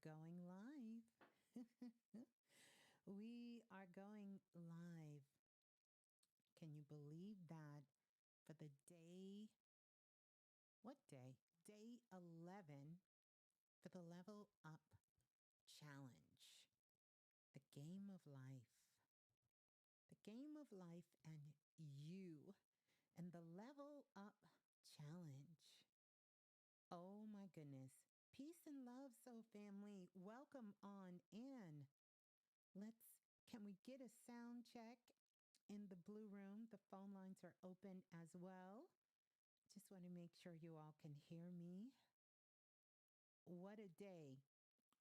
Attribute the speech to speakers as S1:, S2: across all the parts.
S1: going live. We are going live. Can you believe that for the day? What day? Day 11 for the Level Up Challenge. The game of life. The game of life and you and the Level Up Challenge. Oh my goodness. Peace and love, soul family. Welcome on in. Can we get a sound check in the blue room? The phone lines are open as well. Just want to make sure you all can hear me. What a day.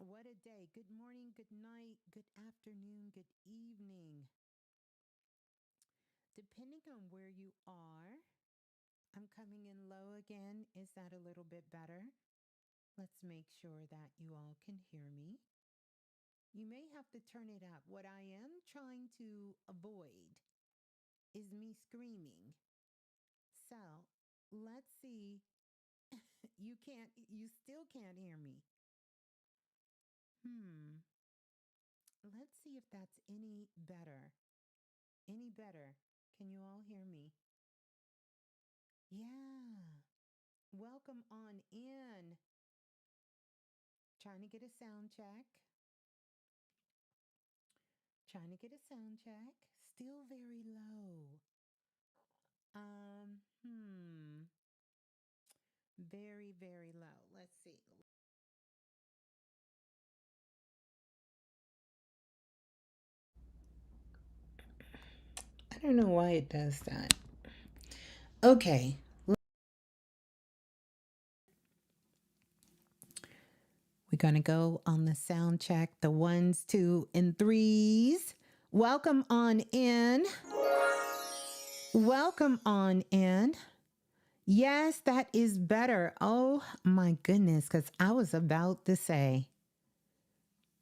S1: What a day. Good morning, good night, good afternoon, good evening. Depending on where you are, I'm coming in low again. Is that a little bit better? Let's make sure that you all can hear me. You may have to turn it up. What I am trying to avoid is me screaming. So let's see. You still can't hear me. Let's see if that's any better. Any better. Can you all hear me? Yeah. Welcome on in. Trying to get a sound check. Trying to get a sound check. Still very low. Very, very low. Let's see. I don't know why it does that. Okay. We're going to go on the sound check, the 1s, 2, and 3s. Welcome on in. Welcome on in. Yes, that is better. Oh my goodness, because I was about to say,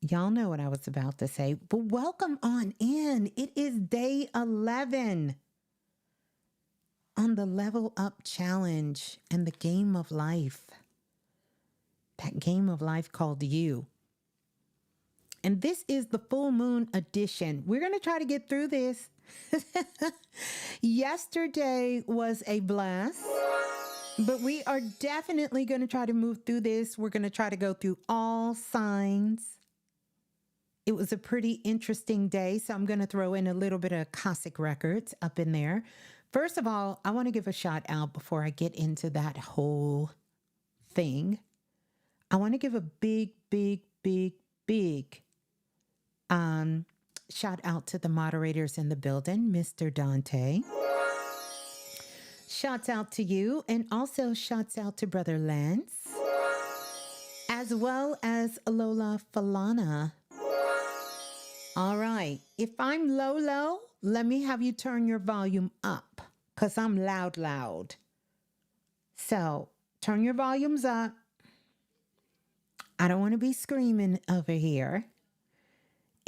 S1: y'all know what I was about to say, but welcome on in. It is day 11 on the Level Up Challenge and the game of life. That game of life called you. And this is the full moon edition. We're going to try to get through this. Yesterday was a blast, but we are definitely going to try to move through this. We're going to try to go through all signs. It was a pretty interesting day, so I'm going to throw in a little bit of Cossack Records up in there. First of all, I want to give a shout out before I get into that whole thing. I want to give a big shout out to the moderators in the building, Mr. Dante. Shouts out to you, and also shouts out to Brother Lance, as well as Lola Falana. All right, if I'm low, let me have you turn your volume up, because I'm loud. So turn your volumes up. I don't want to be screaming over here.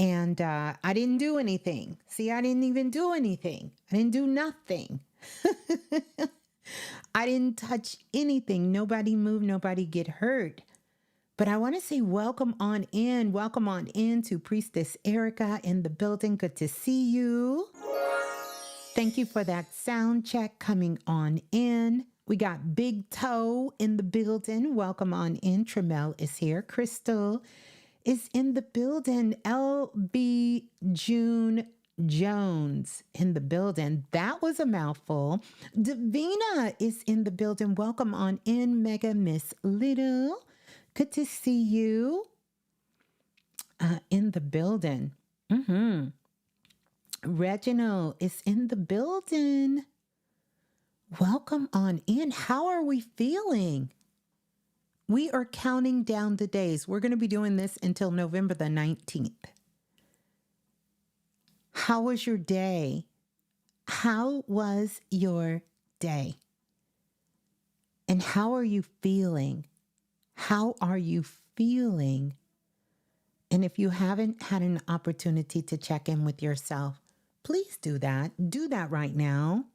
S1: And I didn't do anything. See, I didn't even do anything. I didn't do nothing. I didn't touch anything. Nobody moved. Nobody get hurt. But I want to say welcome on in. Welcome on in to Priestess Erica in the building. Good to see you. Thank you for that sound check coming on in. We got Big Toe in the building. Welcome on in. Tremel is here. Crystal is in the building. LB June Jones in the building. That was a mouthful. Davina is in the building. Welcome on in, Mega Miss Little. Good to see you in the building. Reginald is in the building. Welcome on in. How are we feeling? We are counting down the days. We're going to be doing this until November the 19th. How was your day? How was your day? And how are you feeling? How are you feeling? And if you haven't had an opportunity to check in with yourself, please do that. Do that right now.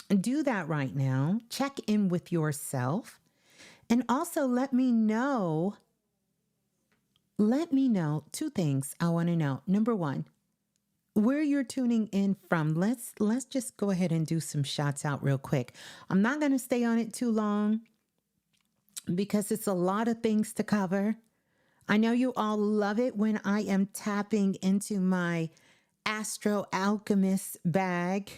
S1: Do that right now. Check in with yourself. And also let me know let me know two things I want to know. Number one, where you're tuning in from. Let's just go ahead and do some shots out real quick. I'm not going to stay on it too long because it's a lot of things to cover. I know you all love it when I am tapping into my Astro Alchemist bag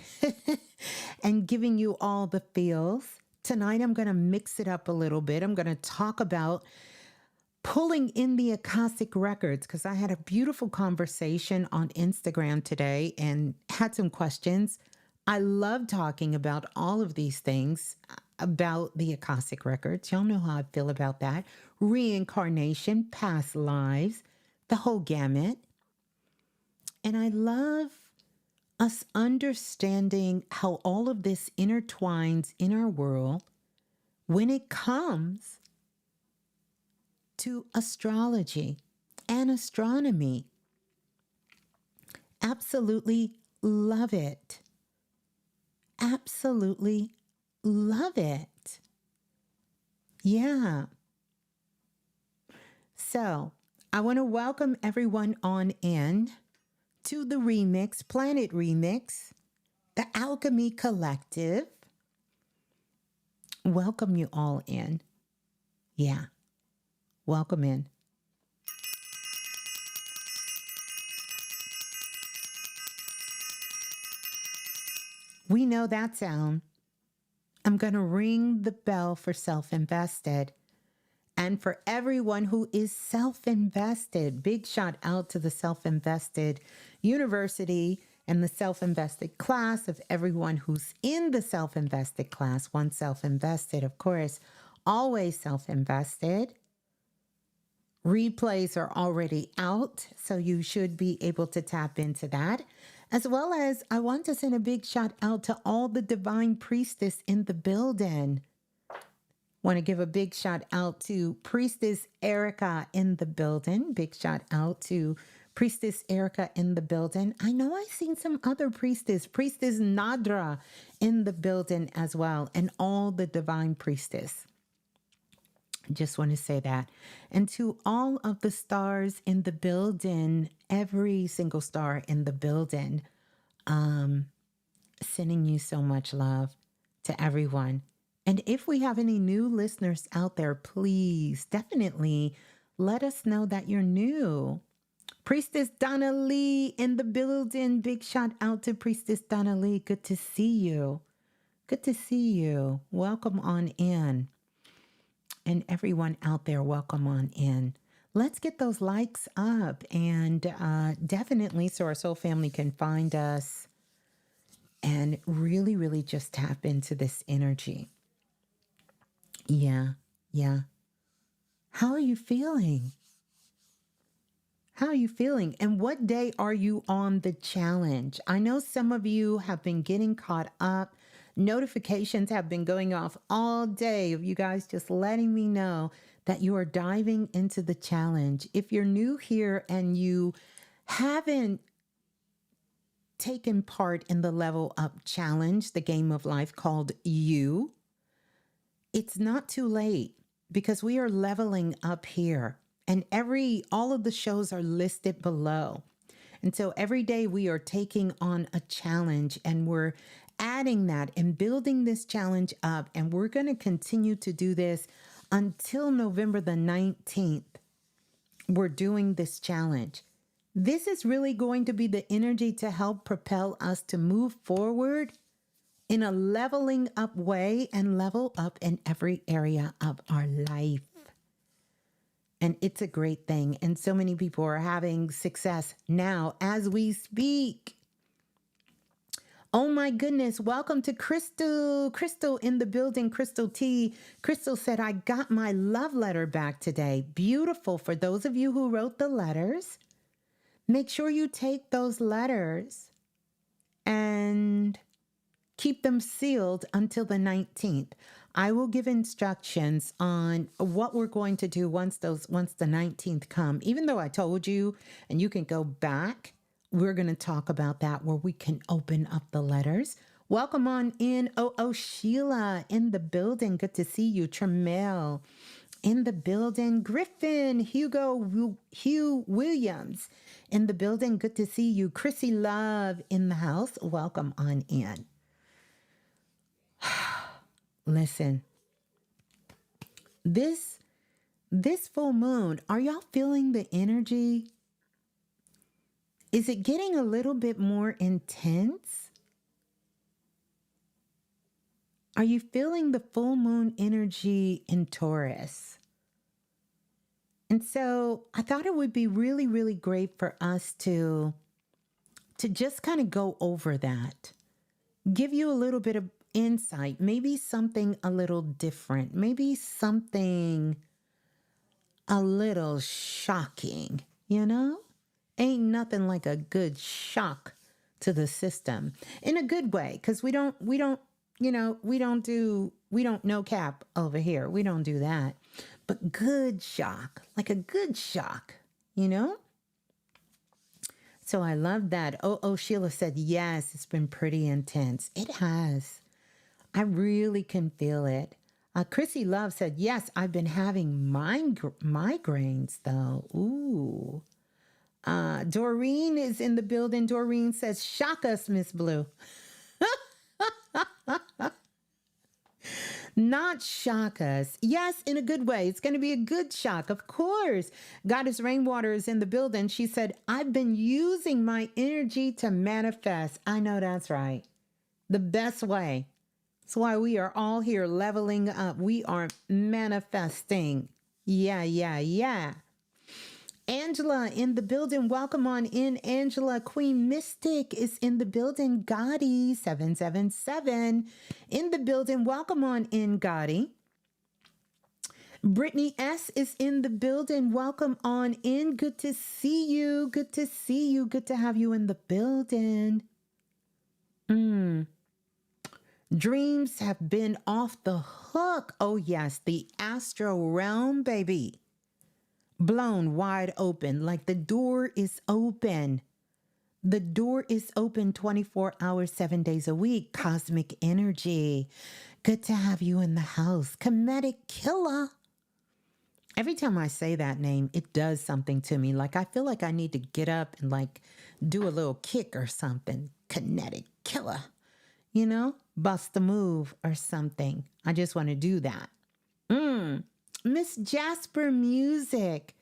S1: and giving you all the feels. Tonight, I'm going to mix it up a little bit. I'm going to talk about pulling in the Akashic records because I had a beautiful conversation on Instagram today and had some questions. I love talking about all of these things about the Akashic records. Y'all know how I feel about that. Reincarnation, past lives, the whole gamut. And I love us understanding how all of this intertwines in our world when it comes to astrology and astronomy. Absolutely love it. Absolutely love it. Yeah. So I want to welcome everyone on in to the remix, Planet Remix, the Alchemy Collective. Welcome you all in. Yeah. Welcome in. We know that sound. I'm going to ring the bell for self-invested. And for everyone who is self-invested, big shout out to the self-invested university and the self-invested class of everyone who's in the self-invested class. One self-invested, of course, always self-invested. Replays are already out, so you should be able to tap into that. As well as I want to send a big shout out to all the divine priestess in the building. Want to give a big shout out to Priestess Erica in the building. Big shout out to Priestess Erica in the building. I know I've seen some other priestess Nadra in the building as well, and all the divine priestess. Just want to say that. And to all of the stars in the building, every single star in the building, sending you so much love to everyone. And if we have any new listeners out there, please definitely let us know that you're new. Priestess Donna Lee in the building. Big shout out to Priestess Donna Lee. Good to see you. Good to see you. Welcome on in. And everyone out there, welcome on in. Let's get those likes up and definitely so our soul family can find us and really, really just tap into this energy. Yeah, yeah. How are you feeling? How are you feeling? And what day are you on the challenge? I know some of you have been getting caught up. Notifications have been going off all day of you guys just letting me know that you are diving into the challenge. If you're new here and you haven't taken part in the Level Up Challenge, the game of life called You, it's not too late because we are leveling up here. And all of the shows are listed below. And so every day we are taking on a challenge and we're adding that and building this challenge up. And we're going to continue to do this until November the 19th. We're doing this challenge. This is really going to be the energy to help propel us to move forward in a leveling up way and level up in every area of our life. And it's a great thing. And so many people are having success now as we speak. Oh my goodness. Welcome to Crystal. Crystal in the building. Crystal T. Crystal said, I got my love letter back today. Beautiful. For those of you who wrote the letters, make sure you take those letters and keep them sealed until the 19th. I will give instructions on what we're going to do once the 19th come. Even though I told you, and you can go back, we're going to talk about that where we can open up the letters. Welcome on in. Oh, Sheila in the building. Good to see you. Tremel in the building. Griffin, Hugh Williams in the building. Good to see you. Chrissy Love in the house. Welcome on in. Listen, this full moon, are y'all feeling the energy? Is it getting a little bit more intense? Are you feeling the full moon energy in Taurus? And so I thought it would be really, really great for us to just kind of go over that, give you a little bit of insight, maybe something a little different, maybe something a little shocking, you know? Ain't nothing like a good shock to the system in a good way, because we don't no cap over here. We don't do that. But good shock, like a good shock, you know? So I love that. Oh, Sheila said, yes, it's been pretty intense. It has. I really can feel it. Chrissy Love said, yes, I've been having migraines though. Ooh. Doreen is in the building. Doreen says, shock us, Ms.Blue. Not shock us. Yes, in a good way. It's going to be a good shock, of course. Goddess Rainwater is in the building. She said, I've been using my energy to manifest. I know that's right. The best way. That's why we are all here leveling up. We are manifesting. Yeah. Angela in the building. Welcome on in, Angela. Queen Mystic is in the building. Gotti 777 in the building. Welcome on in, Gotti. Brittany S is in the building. Welcome on in. Good to see you. Good to see you. Good to have you in the building. Dreams have been off the hook. Oh, yes. The astral realm, baby. Blown wide open, like the door is open. The door is open 24 hours, 7 days a week. Cosmic energy. Good to have you in the house. Kinetic Killer. Every time I say that name, it does something to me. Like I feel like I need to get up and like do a little kick or something. Kinetic Killer. You know, bust a move or something. I just want to do that. Miss Jasper Music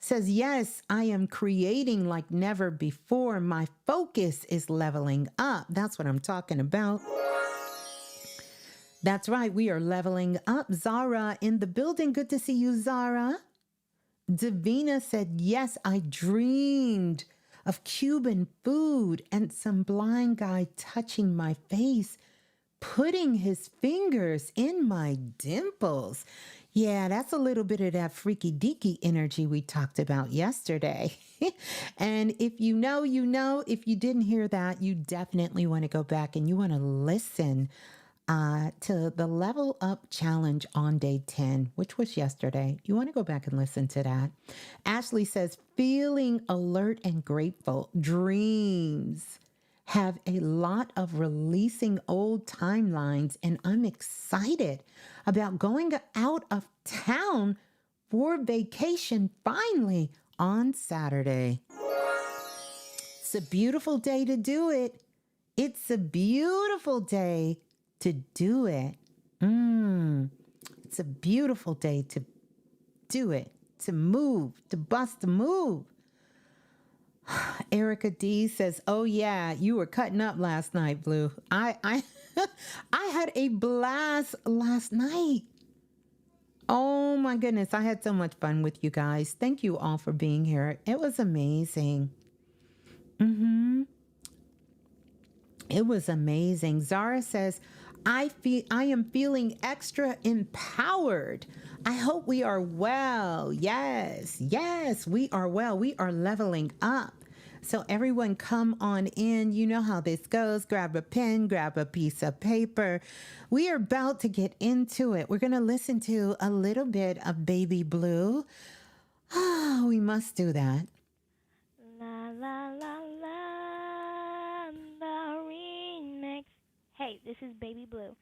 S1: says, yes, I am creating like never before. My focus is leveling up. That's what I'm talking about. That's right. We are leveling up. Zara in the building. Good to see you, Zara. Davina said, yes, I dreamed of Cuban food and some blind guy touching my face, putting his fingers in my dimples. Yeah, that's a little bit of that freaky deaky energy we talked about yesterday. And if you know, you know. If you didn't hear that, you definitely want to go back and you want to listen to the Level Up Challenge on day 10, which was yesterday. You want to go back and listen to that. Ashley says, feeling alert and grateful. Dreams have a lot of releasing old timelines, and I'm excited about going out of town for vacation finally on Saturday. It's a beautiful day to do it. It's a beautiful day to do it. It's a beautiful day to do it, to move, to bust a move. Erica D says, oh yeah, you were cutting up last night, Blue. I I had a blast last night. Oh my goodness, I had so much fun with you guys. Thank you all for being here. It was amazing. It was amazing. Zara says, I am feeling extra empowered. I hope we are well. Yes, we are well. We are leveling up. So everyone come on in. You know how this goes. Grab a pen, grab a piece of paper. We are about to get into it. We're going to listen to a little bit of Baby Blue. Oh, we must do that.
S2: La la la la, the remix. Hey, this is Baby Blue.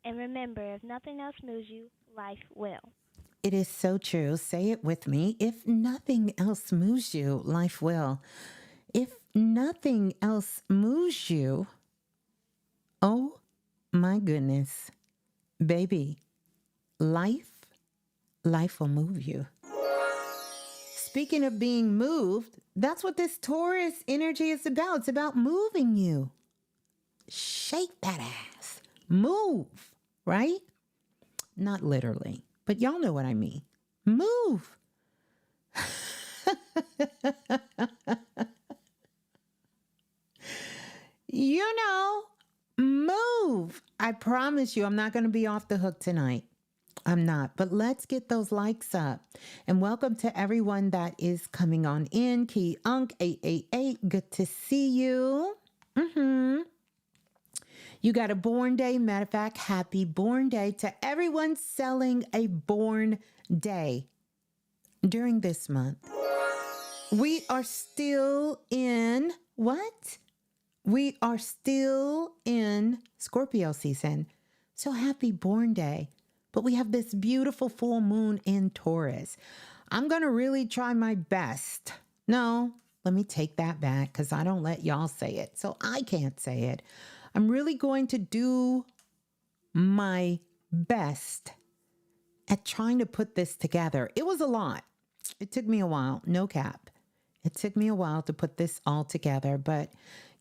S2: And remember, if nothing else moves you, life will.
S1: It is so true. Say it with me. If nothing else moves you, life will. If nothing else moves you, oh my goodness, baby, life will move you. Speaking of being moved, that's what this Taurus energy is about. It's about moving you. Shake that ass. Move, right? Not literally, but y'all know what I mean. Move. You know, move. I promise you, I'm not going to be off the hook tonight. I'm not, but let's get those likes up. And welcome to everyone that is coming on in. Key Unk 888, good to see you. You got a born day. Matter of fact, happy born day to everyone selling a born day during this month. We are still in what? We are still in Scorpio season. So happy born day. But we have this beautiful full moon in Taurus. I'm going to really try my best. No, let me take that back because I don't let y'all say it. So I can't say it. I'm really going to do my best at trying to put this together. It was a lot. It took me a while, no cap. It took me a while to put this all together, but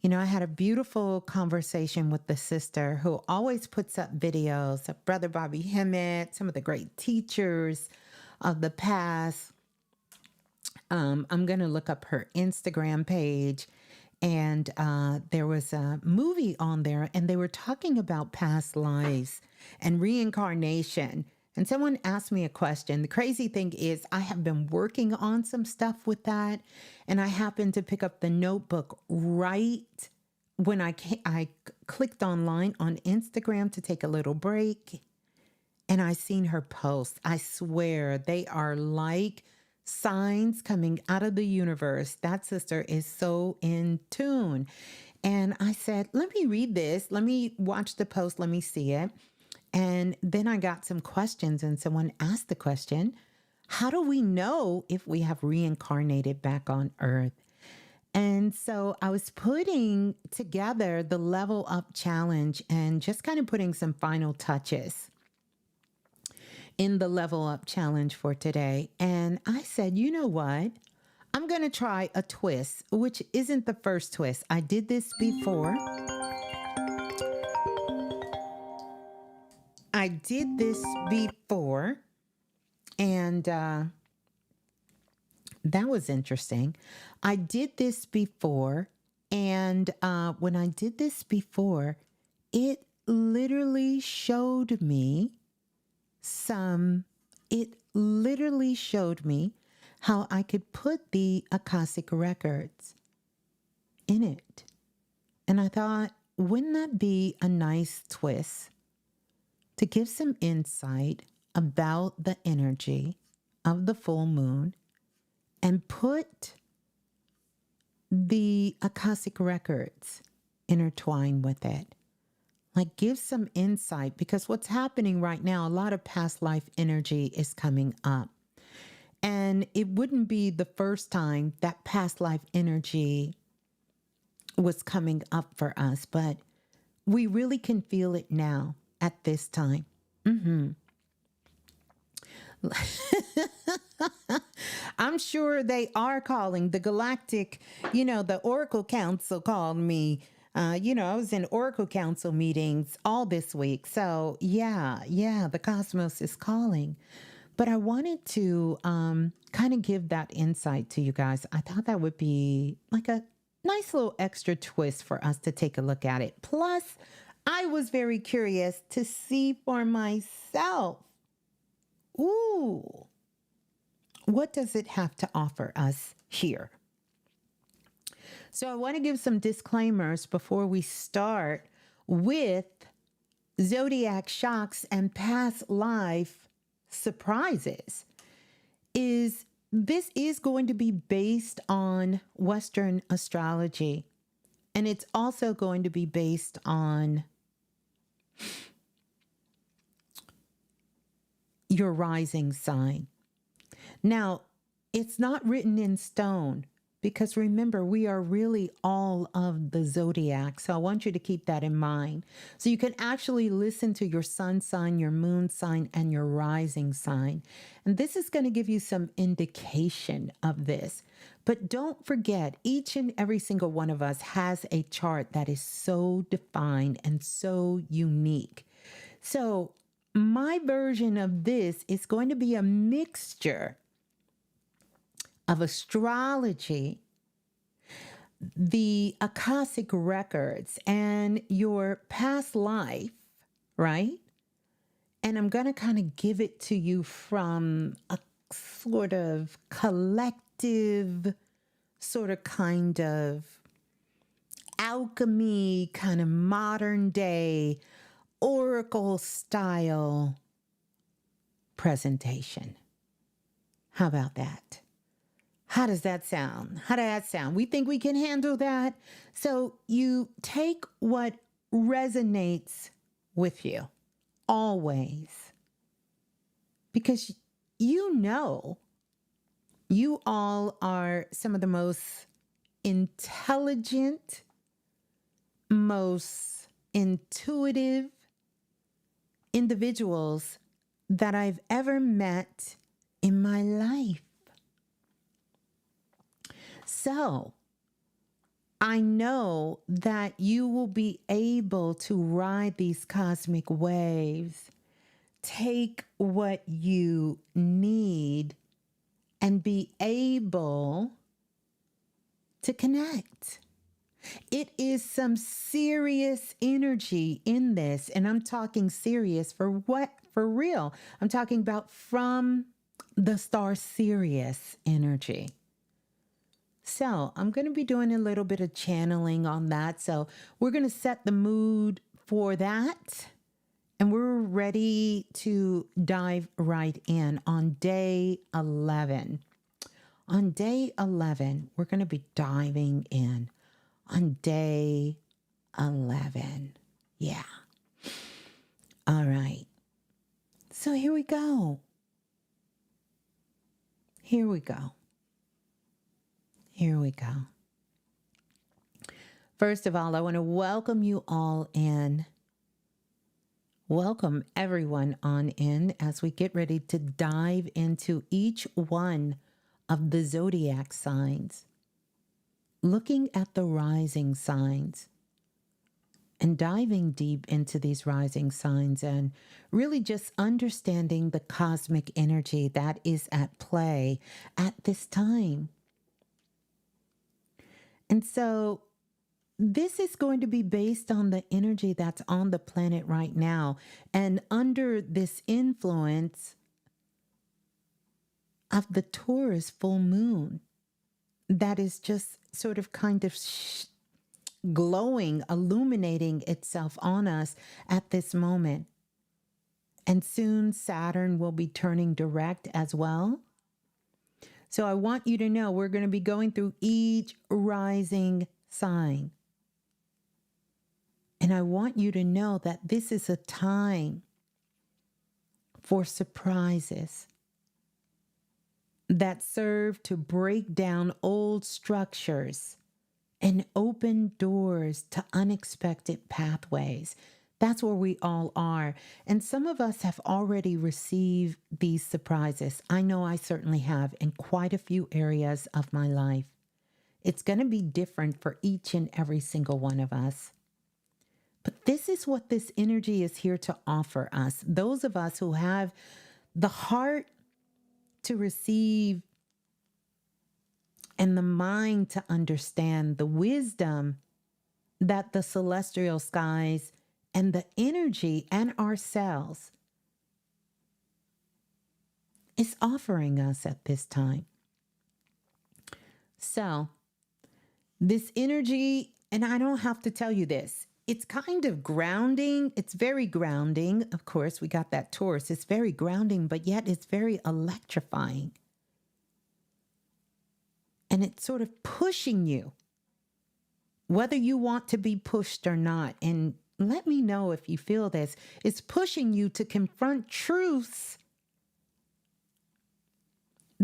S1: you know, I had a beautiful conversation with the sister who always puts up videos of Brother Bobby Hemmett, some of the great teachers of the past. I'm going to look up her Instagram page. And there was a movie on there, and they were talking about past lives and reincarnation. And someone asked me a question. The crazy thing is I have been working on some stuff with that, and I happened to pick up the notebook right when I clicked online on Instagram to take a little break, and I seen her post. I swear they are like signs coming out of the universe. That sister is so in tune. And I said, let me read this. Let me watch the post. Let me see it. And then I got some questions, and someone asked the question, how do we know if we have reincarnated back on Earth? And so I was putting together the level up challenge and just kind of putting some final touches in the level up challenge for today. And I said, you know what? I'm going to try a twist, which isn't the first twist. I did this before. And that was interesting. I did this before. And when I did this before, it literally showed me how I could put the Akashic records in it. And I thought, wouldn't that be a nice twist to give some insight about the energy of the full moon and put the Akashic records intertwined with it? Like, give some insight, because what's happening right now, a lot of past life energy is coming up. And it wouldn't be the first time that past life energy was coming up for us, but we really can feel it now at this time. I'm sure they are calling the galactic, the Oracle Council called me. I was in Oracle Council meetings all this week. So yeah, the cosmos is calling. But I wanted to kind of give that insight to you guys. I thought that would be like a nice little extra twist for us to take a look at it. Plus, I was very curious to see for myself. Ooh, what does it have to offer us here? So I want to give some disclaimers before we start with Zodiac shocks and past life surprises. This is going to be based on Western astrology, and it's also going to be based on your rising sign. Now, it's not written in stone because remember, we are really all of the zodiac. So I want you to keep that in mind. So you can actually listen to your sun sign, your moon sign, and your rising sign. And this is going to give you some indication of this. But don't forget, each and every single one of us has a chart that is so defined and so unique. So my version of this is going to be a mixture of astrology, the Akashic records, and your past life, right? And I'm going to kind of give it to you from a sort of collective, sort of kind of alchemy, kind of modern day oracle style presentation. How about that? How does that sound? How does that sound? We think we can handle that. So you take what resonates with you always, because you know you all are some of the most intelligent, most intuitive individuals that I've ever met in my life. So I know that you will be able to ride these cosmic waves, take what you need, and be able to connect. It is some serious energy in this, and I'm talking serious for what? For real. I'm talking about from the star Sirius energy. So I'm going to be doing a little bit of channeling on that. So we're going to set the mood for that. And we're ready to dive right in on day 11. On day 11, we're going to be diving in on day 11. Yeah. All right. So here we go. Here we go. Here we go. First of all, I want to welcome you all in. Welcome everyone on in as we get ready to dive into each one of the zodiac signs, looking at the rising signs and diving deep into these rising signs and really just understanding the cosmic energy that is at play at this time. And so this is going to be based on the energy that's on the planet right now. And under this influence of the Taurus full moon, that is just sort of kind of glowing, illuminating itself on us at this moment. And soon Saturn will be turning direct as well. So I want you to know we're going to be going through each rising sign. And I want you to know that this is a time for surprises that serve to break down old structures and open doors to unexpected pathways. That's where we all are. And some of us have already received these surprises. I know I certainly have in quite a few areas of my life. It's going to be different for each and every single one of us. But this is what this energy is here to offer us. Those of us who have the heart to receive and the mind to understand the wisdom that the celestial skies and the energy and ourselves is offering us at this time. So this energy, and I don't have to tell you this, it's kind of grounding. It's very grounding. Of course, we got that Taurus. It's very grounding, but yet it's very electrifying. And it's sort of pushing you, whether you want to be pushed or not. And let me know if you feel this. It's pushing you to confront truths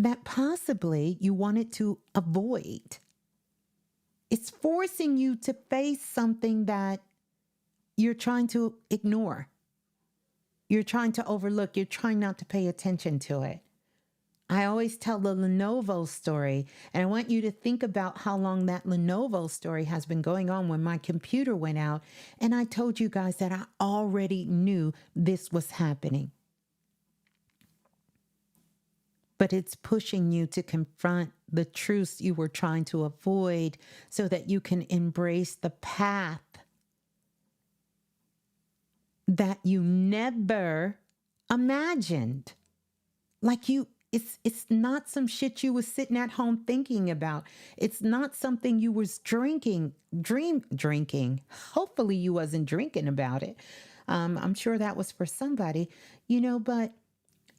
S1: that possibly you wanted to avoid. It's forcing you to face something that you're trying to ignore. You're trying to overlook. You're trying not to pay attention to it. I always tell the Lenovo story, and I want you to think about how long that Lenovo story has been going on when my computer went out. And I told you guys that I already knew this was happening. But it's pushing you to confront the truths you were trying to avoid so that you can embrace the path that you never imagined. Like it's not some shit you was sitting at home thinking about. It's not something you was drinking. Hopefully you wasn't drinking about it. I'm sure that was for somebody, but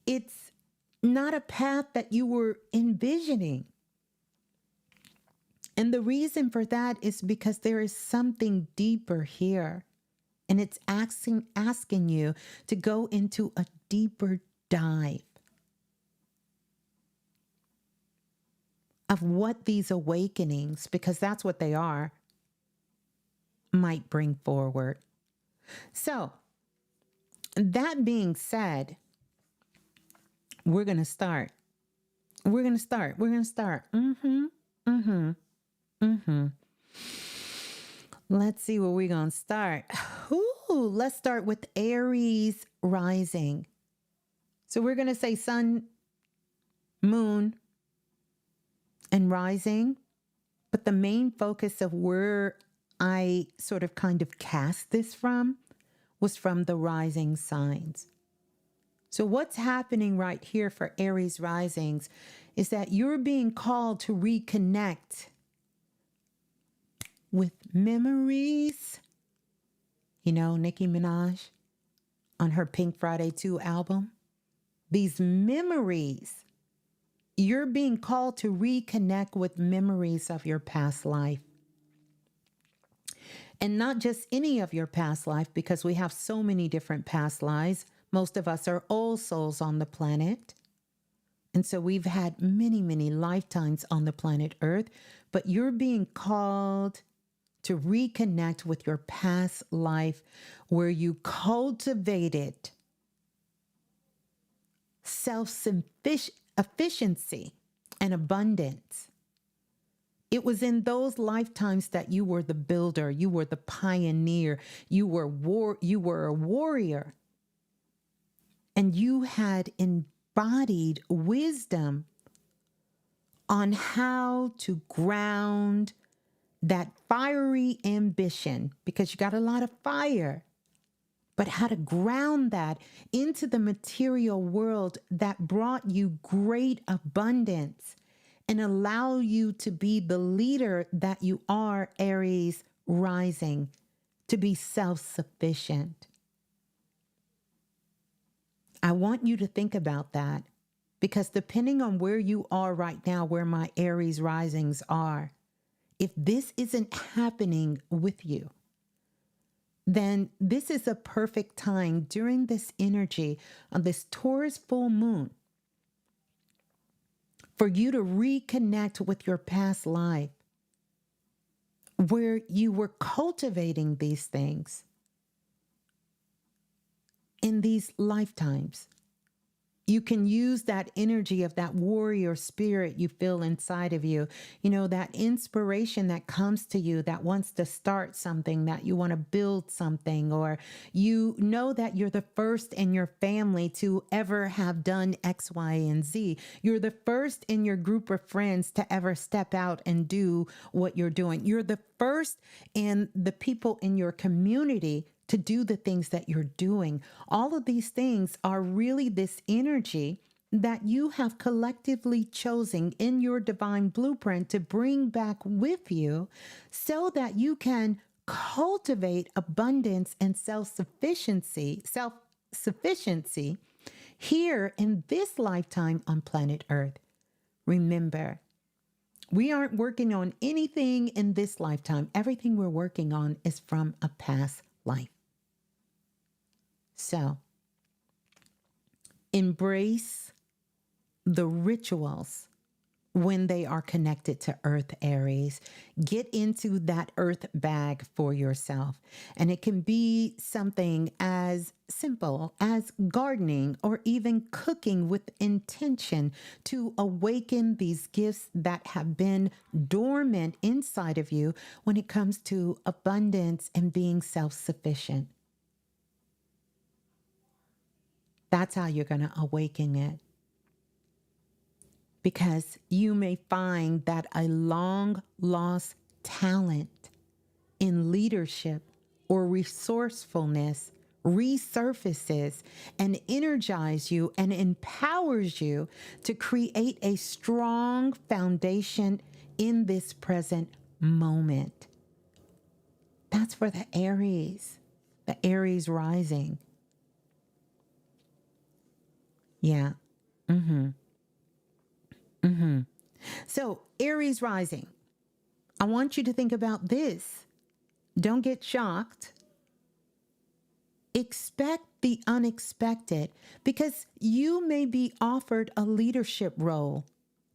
S1: it's not a path that you were envisioning. And the reason for that is because there is something deeper here. And it's asking you to go into a deeper dive of what these awakenings, because that's what they are, might bring forward. So, that being said, we're going to start. Let's see where we're going to start. Let's start with Aries rising. So we're going to say sun, moon, and rising. But the main focus of where I sort of kind of cast this from was from the rising signs. So what's happening right here for Aries risings is that you're being called to reconnect with memories. Nicki Minaj on her Pink Friday 2 album. These memories, you're being called to reconnect with memories of your past life. And not just any of your past life, because we have so many different past lives. Most of us are old souls on the planet. And so we've had many, many lifetimes on the planet Earth. But you're being called to reconnect with your past life where you cultivated self-sufficiency and abundance. It was in those lifetimes that you were the builder, you were the pioneer, you were a warrior, and you had embodied wisdom on how to ground that fiery ambition, because you got a lot of fire, but how to ground that into the material world that brought you great abundance and allow you to be the leader that you are, Aries rising, to be self-sufficient. I want you to think about that, because depending on where you are right now, where my Aries risings are, if this isn't happening with you, then this is a perfect time during this energy of this Taurus full moon for you to reconnect with your past life where you were cultivating these things in these lifetimes. You can use that energy of that warrior spirit you feel inside of you, that inspiration that comes to you that wants to start something, that you want to build something, or that you're the first in your family to ever have done X, Y, and Z. You're the first in your group of friends to ever step out and do what you're doing. You're the first in the people in your community to do the things that you're doing. All of these things are really this energy that you have collectively chosen in your divine blueprint to bring back with you so that you can cultivate abundance and self-sufficiency here in this lifetime on planet Earth. Remember, we aren't working on anything in this lifetime. Everything we're working on is from a past life. So, embrace the rituals when they are connected to Earth, Aries. Get into that Earth bag for yourself. And it can be something as simple as gardening or even cooking with intention to awaken these gifts that have been dormant inside of you when it comes to abundance and being self-sufficient. That's how you're going to awaken it. Because you may find that a long lost talent in leadership or resourcefulness resurfaces and energizes you and empowers you to create a strong foundation in this present moment. That's for the Aries rising. Yeah. So, Aries rising, I want you to think about this. Don't get shocked. Expect the unexpected because you may be offered a leadership role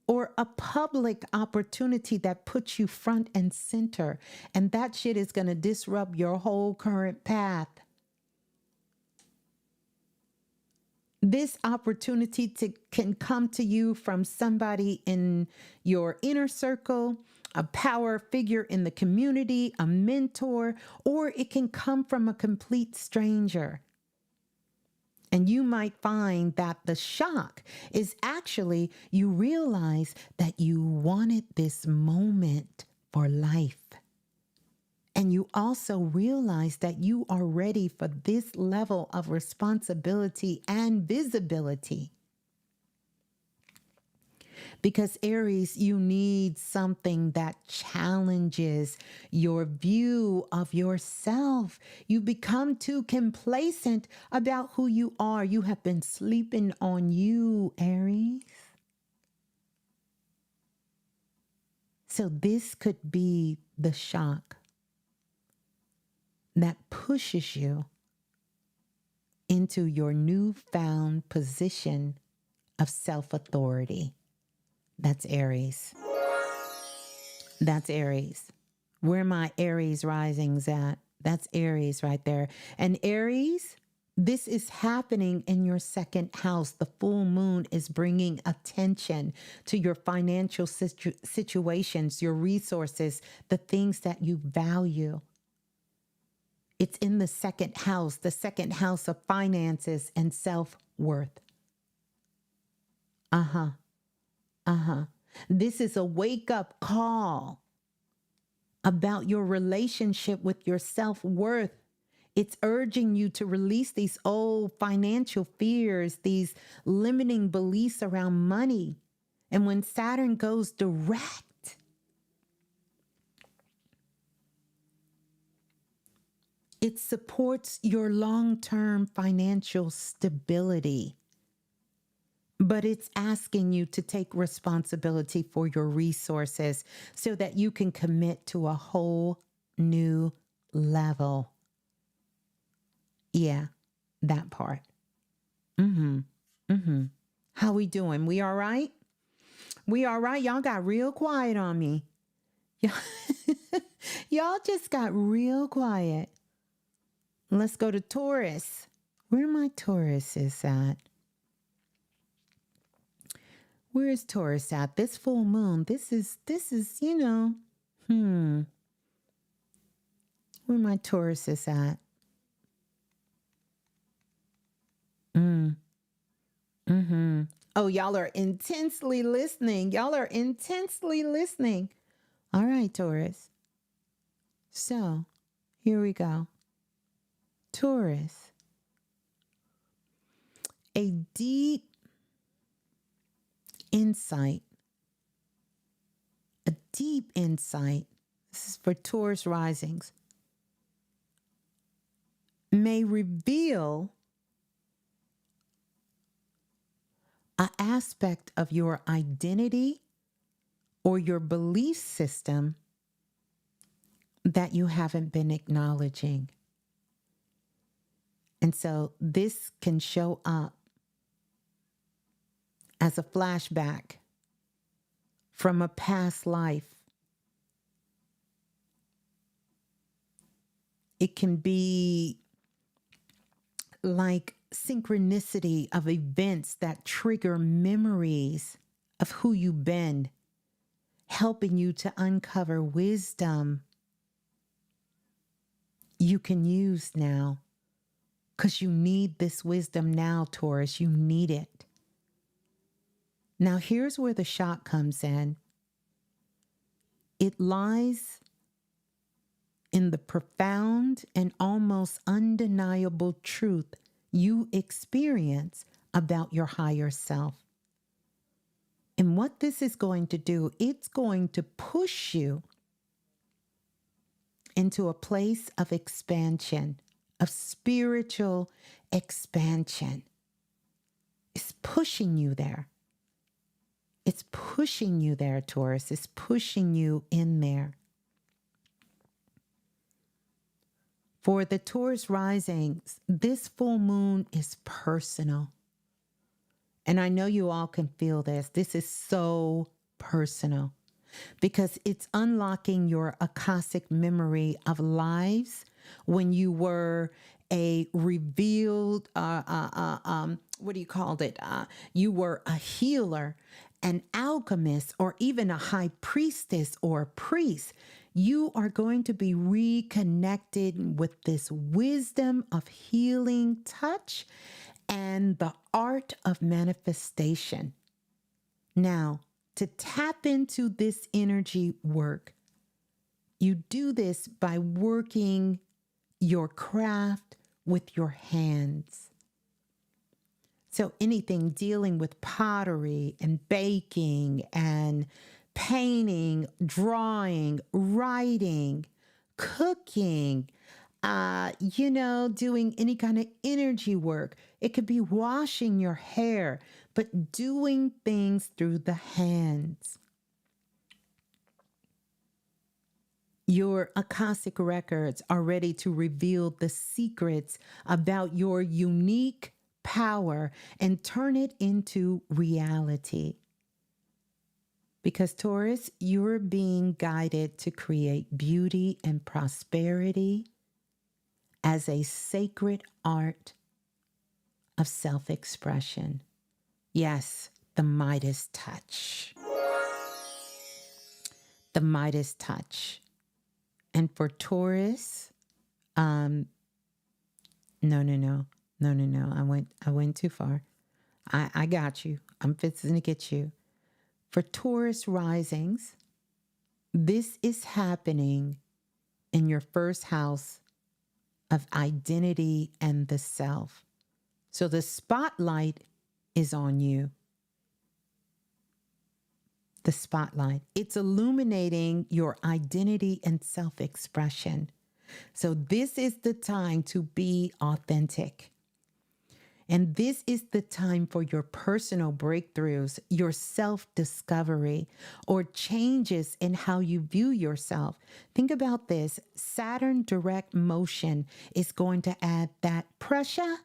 S1: or a public opportunity that puts you front and center. And that shit is going to disrupt your whole current path. This opportunity can come to you from somebody in your inner circle, a power figure in the community, a mentor, or it can come from a complete stranger. And you might find that the shock is actually you realize that you wanted this moment for life. And you also realize that you are ready for this level of responsibility and visibility. Because Aries, you need something that challenges your view of yourself. You become too complacent about who you are. You have been sleeping on you, Aries. So this could be the shock that pushes you into your newfound position of self-authority. That's Aries. That's Aries. Where my Aries risings at? That's Aries right there. And Aries, this is happening in your second house. The full moon is bringing attention to your financial situations, your resources, the things that you value. It's in the second house of finances and self-worth. This is a wake-up call about your relationship with your self-worth. It's urging you to release these old financial fears, these limiting beliefs around money. And when Saturn goes direct, it supports your long-term financial stability. But it's asking you to take responsibility for your resources so that you can commit to a whole new level. Yeah, that part. How we doing? We all right? We all right? Y'all got real quiet on me. Y'all just got real quiet. Let's go to Taurus. Where my Taurus is at? Where is Taurus at? This full moon. This is, where my Taurus is at? Oh, y'all are intensely listening. All right, Taurus. So, here we go. Taurus. A deep insight. This is for Taurus risings. May reveal an aspect of your identity or your belief system that you haven't been acknowledging. And so this can show up as a flashback from a past life. It can be like synchronicity of events that trigger memories of who you've been, helping you to uncover wisdom you can use now. Because you need this wisdom now, Taurus. You need it. Now, here's where the shock comes in. It lies in the profound and almost undeniable truth you experience about your higher self. And what this is going to do, it's going to push you into a place of expansion, of spiritual expansion. It's pushing you there. It's pushing you there, Taurus. It's pushing you in there. For the Taurus risings, this full moon is personal. And I know you all can feel this. This is so personal because it's unlocking your Akashic memory of lives when you were a revealed, what do you call it? You were a healer, an alchemist, or even a high priestess or a priest. You are going to be reconnected with this wisdom of healing touch and the art of manifestation. Now, to tap into this energy work, you do this by working your craft with your hands. So anything dealing with pottery and baking and painting, drawing, writing, cooking, doing any kind of energy work. It could be washing your hair, but doing things through the hands. Your Akashic records are ready to reveal the secrets about your unique power and turn it into reality. Because Taurus, you're being guided to create beauty and prosperity as a sacred art of self-expression. Yes, the Midas touch. The Midas touch. And for Taurus, no. I went too far. I got you. I'm fixing to get you. For Taurus risings, this is happening in your first house of identity and the self. So the spotlight is on you. The spotlight. It's illuminating your identity and self-expression. So this is the time to be authentic. And this is the time for your personal breakthroughs, your self-discovery, or changes in how you view yourself. Think about this. Saturn direct motion is going to add that pressure.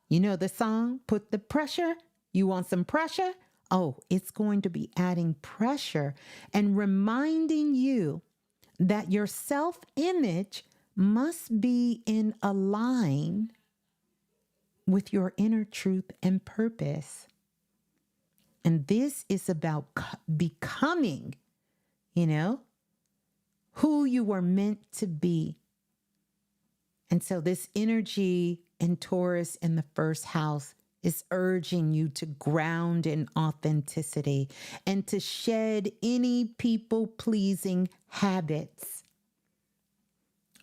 S1: You know the song, Put the Pressure? You want some pressure? Oh, it's going to be adding pressure and reminding you that your self-image must be in a line with your inner truth and purpose. And this is about becoming, who you were meant to be. And so this energy in Taurus in the first house is urging you to ground in authenticity and to shed any people-pleasing habits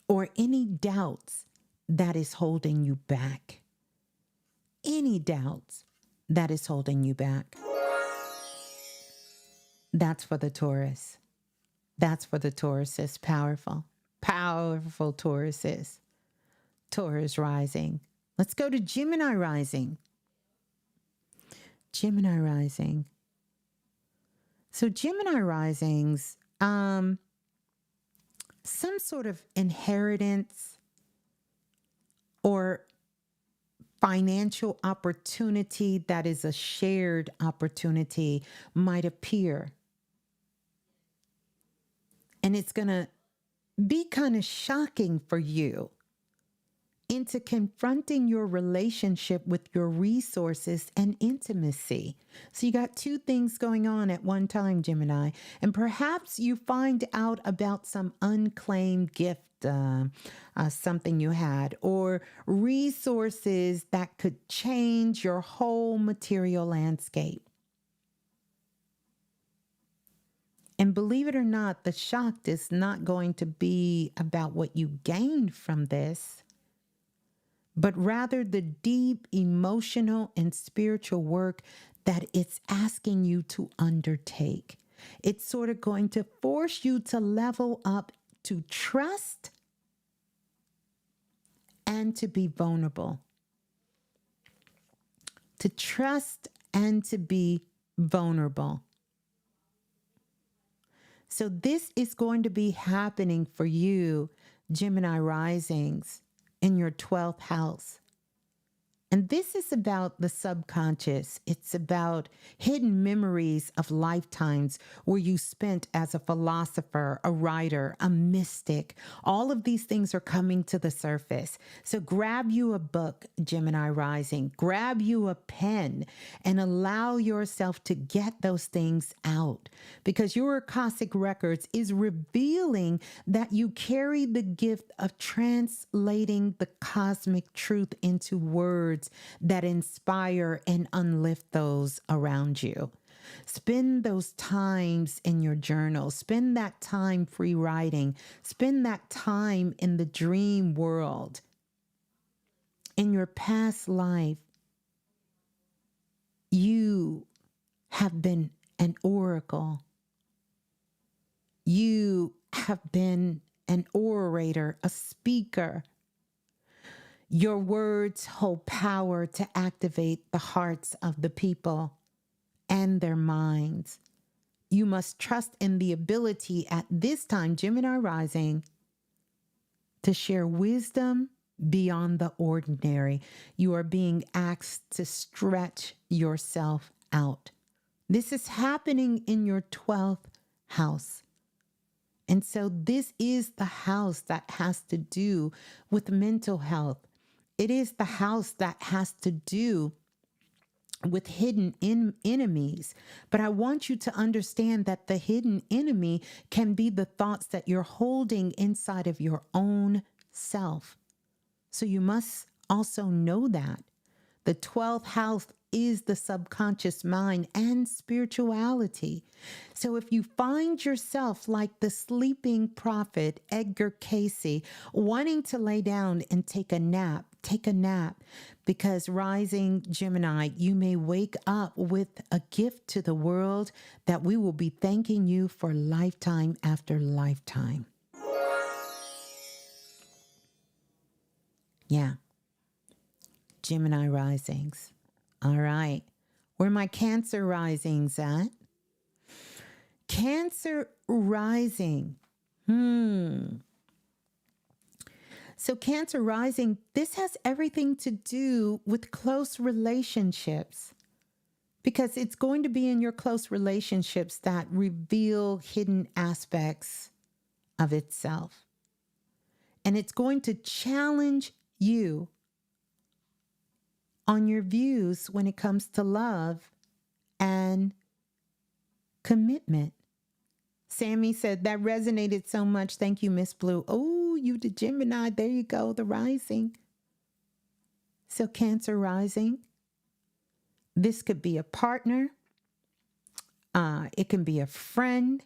S1: or any doubts that is holding you back. Any doubts that is holding you back. That's for the Taurus. That's for the Tauruses. Powerful. Powerful Tauruses. Taurus rising. Let's go to Gemini rising. Gemini rising. So Gemini risings, some sort of inheritance or financial opportunity that is a shared opportunity might appear. And it's going to be kind of shocking for you into confronting your relationship with your resources and intimacy. So you got two things going on at one time, Gemini. And perhaps you find out about some unclaimed gift, something you had, or resources that could change your whole material landscape. And believe it or not, the shock is not going to be about what you gained from this, but rather the deep emotional and spiritual work that it's asking you to undertake. It's sort of going to force you to level up, to trust and to be vulnerable. To trust and to be vulnerable. So this is going to be happening for you, Gemini risings, in your 12th house. And this is about the subconscious. It's about hidden memories of lifetimes where you spent as a philosopher, a writer, a mystic. All of these things are coming to the surface. So grab you a book, Gemini rising, grab you a pen and allow yourself to get those things out, because your Akashic records is revealing that you carry the gift of translating the cosmic truth into words that inspire and uplift those around you. Spend those times in your journal. Spend that time free writing. Spend that time in the dream world. In your past life, you have been an oracle. You have been an orator, a speaker. Your words hold power to activate the hearts of the people and their minds. You must trust in the ability at this time, Gemini rising, to share wisdom beyond the ordinary. You are being asked to stretch yourself out. This is happening in your 12th house. And so this is the house that has to do with mental health. It is the house that has to do with hidden enemies. But I want you to understand that the hidden enemy can be the thoughts that you're holding inside of your own self. So you must also know that. The 12th house is the subconscious mind and spirituality. So if you find yourself like the sleeping prophet Edgar Cayce, wanting to lay down and take a nap, because rising Gemini, you may wake up with a gift to the world that we will be thanking you for lifetime after lifetime. Yeah. Gemini risings. All right. Where my Cancer risings at? Cancer rising. So Cancer rising, this has everything to do with close relationships, because it's going to be in your close relationships that reveal hidden aspects of itself. And it's going to challenge you on your views when it comes to love and commitment. Sammy said that resonated so much. Thank you, Ms.Blue. Oh, you the Gemini. There you go, the rising. So Cancer rising. This could be a partner. It can be a friend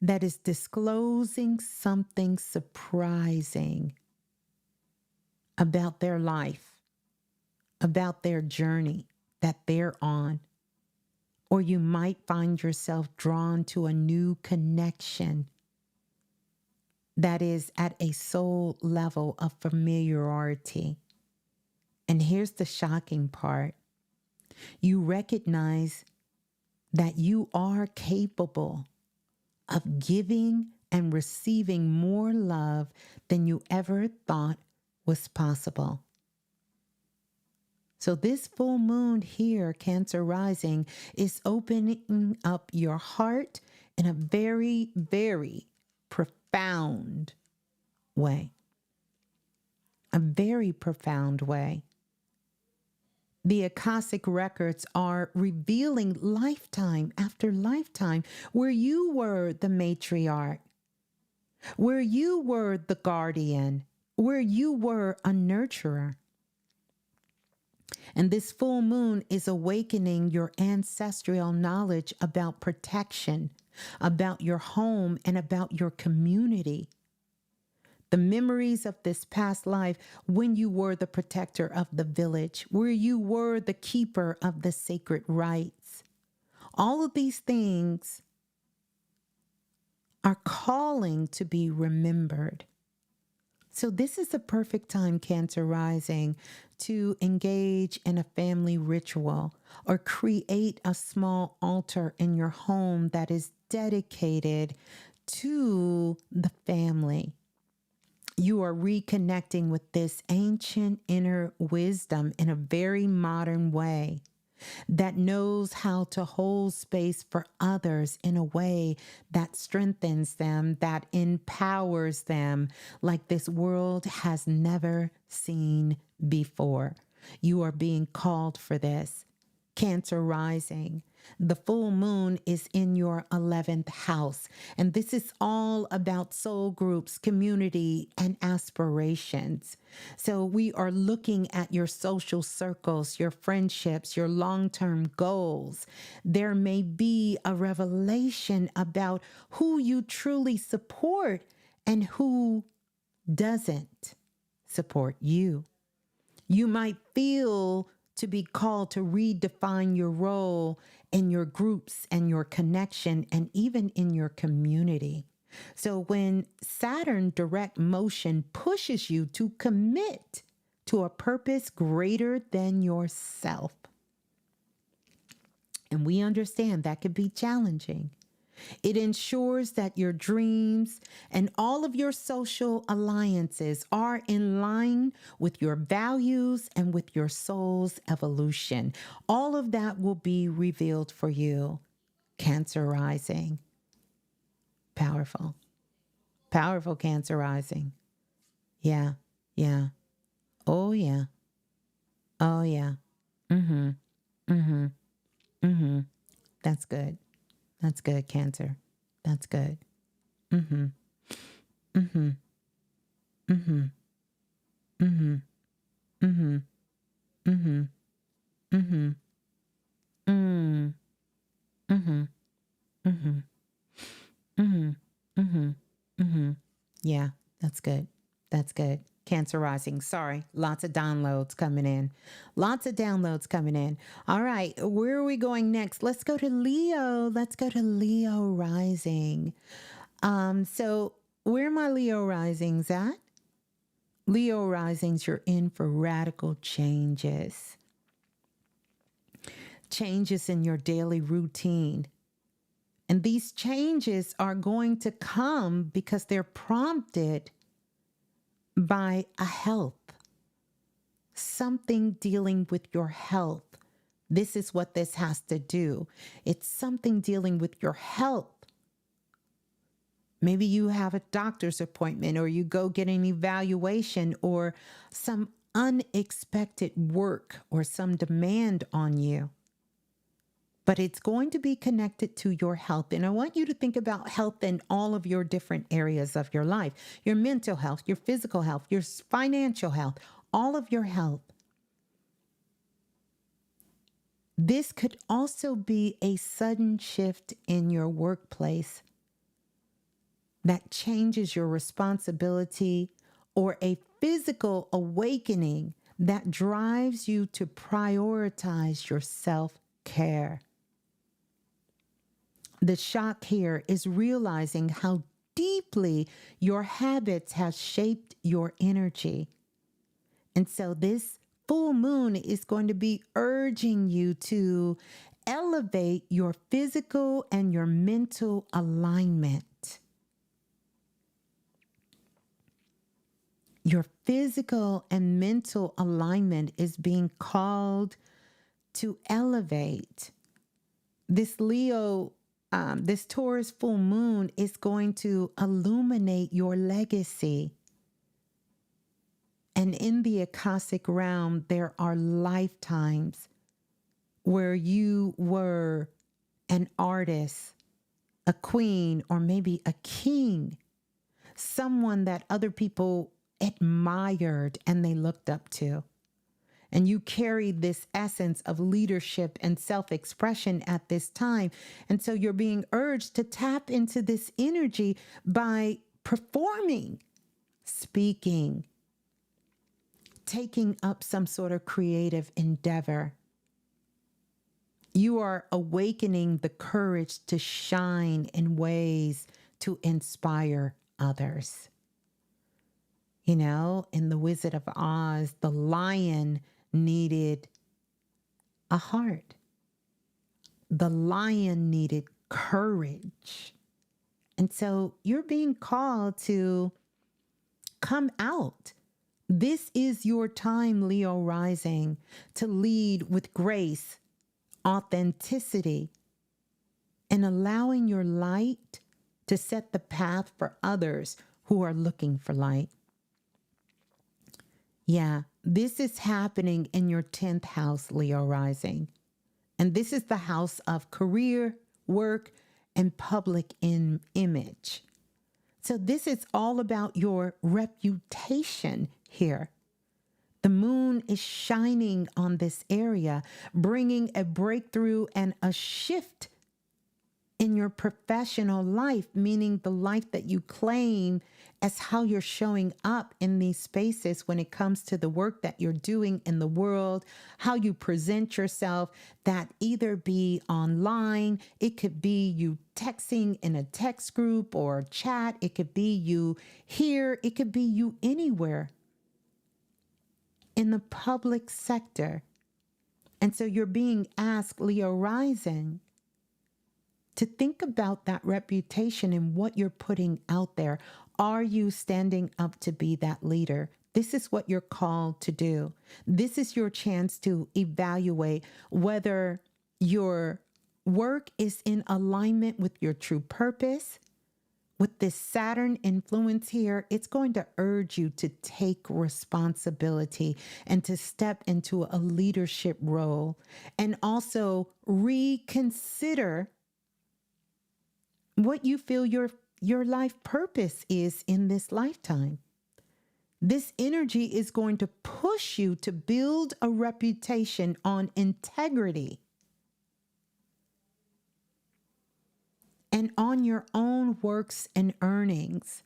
S1: that is disclosing something surprising about their life, about their journey that they're on. Or you might find yourself drawn to a new connection that is at a soul level of familiarity. And here's the shocking part. You recognize that you are capable of giving and receiving more love than you ever thought was possible. So this full moon here, Cancer rising, is opening up your heart in a very, very profound way. A very profound way. The Akashic records are revealing lifetime after lifetime where you were the matriarch, where you were the guardian, where you were a nurturer. And this full moon is awakening your ancestral knowledge about protection, about your home, and about your community. The memories of this past life when you were the protector of the village, where you were the keeper of the sacred rites. All of these things are calling to be remembered. So this is the perfect time, Cancer rising, to engage in a family ritual or create a small altar in your home that is dedicated to the family. You are reconnecting with this ancient inner wisdom in a very modern way that knows how to hold space for others in a way that strengthens them, that empowers them like this world has never seen before. You are being called for this. Cancer rising. The full moon is in your 11th house. And this is all about soul groups, community, and aspirations. So we are looking at your social circles, your friendships, your long-term goals. There may be a revelation about who you truly support and who doesn't support you. You might feel to be called to redefine your role in your groups and your connection and even in your community. So when Saturn direct motion pushes you to commit to a purpose greater than yourself, and we understand that could be challenging. It ensures that your dreams and all of your social alliances are in line with your values and with your soul's evolution. All of that will be revealed for you. Cancer rising. Powerful. Powerful Cancer rising. Yeah. Yeah. Oh, yeah. Oh, yeah. Mm-hmm. Mm-hmm. Mm-hmm. That's good. That's good, Cancer. That's good. Mm-hmm. Mm-hmm. Mm-hmm. Mm-hmm. Mm-hmm. Mm-hmm. Mm-hmm. Mm. Mm-hmm. Mm-hmm. Mm-hmm. Mm-hmm. Mm-hmm. Yeah, that's good. That's good. Cancer rising. Sorry. Lots of downloads coming in. Lots of downloads coming in. All right. Where are we going next? Let's go to Leo. Let's go to Leo rising. So where are my Leo risings at? Leo risings, you're in for radical changes. Changes in your daily routine. And these changes are going to come because they're prompted by a health, something dealing with your health. This is what this has to do. It's something dealing with your health. Maybe you have a doctor's appointment or you go get an evaluation or some unexpected work or some demand on you. But it's going to be connected to your health. And I want you to think about health in all of your different areas of your life, your mental health, your physical health, your financial health, all of your health. This could also be a sudden shift in your workplace that changes your responsibility or a physical awakening that drives you to prioritize your self-care. The shock here is realizing how deeply your habits have shaped your energy. And so this full moon is going to be urging you to elevate your physical and your mental alignment. Your physical and mental alignment is being called to elevate. This Leo, this Taurus full moon is going to illuminate your legacy. And in the Akashic realm, there are lifetimes where you were an artist, a queen, or maybe a king, someone that other people admired and they looked up to. And you carry this essence of leadership and self-expression at this time. And so you're being urged to tap into this energy by performing, speaking, taking up some sort of creative endeavor. You are awakening the courage to shine in ways to inspire others. You know, in The Wizard of Oz, the lion needed a heart. The lion needed courage. And so you're being called to come out. This is your time, Leo rising, to lead with grace, authenticity, and allowing your light to set the path for others who are looking for light. Yeah, this is happening in your 10th house, Leo rising. And this is the house of career, work, and public image. So this is all about your reputation here. The moon is shining on this area, bringing a breakthrough and a shift in your professional life, meaning the life that you claim as how you're showing up in these spaces when it comes to the work that you're doing in the world, how you present yourself, that either be online, it could be you texting in a text group or chat, it could be you here, it could be you anywhere in the public sector. And so you're being asked, Leo rising, to think about that reputation and what you're putting out there. Are you standing up to be that leader? This is what you're called to do. This is your chance to evaluate whether your work is in alignment with your true purpose. With this Saturn influence here, it's going to urge you to take responsibility and to step into a leadership role and also reconsider what you feel your life purpose is in this lifetime. This energy is going to push you to build a reputation on integrity and on your own works and earnings.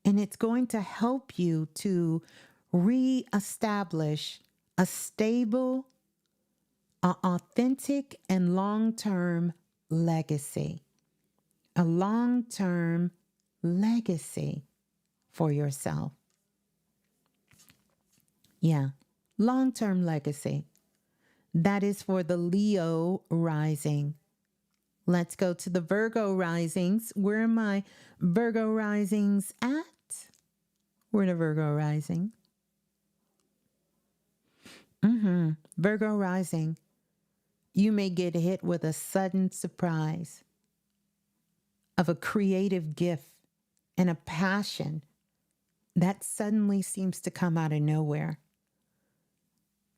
S1: And it's going to help you to reestablish a stable, authentic, and long-term legacy. A long-term legacy for yourself. Yeah, long-term legacy. That is for the Leo rising. Let's go to the Virgo risings. Where are my Virgo risings at? Where are the Virgo rising? Virgo rising. You may get hit with a sudden surprise of a creative gift and a passion that suddenly seems to come out of nowhere,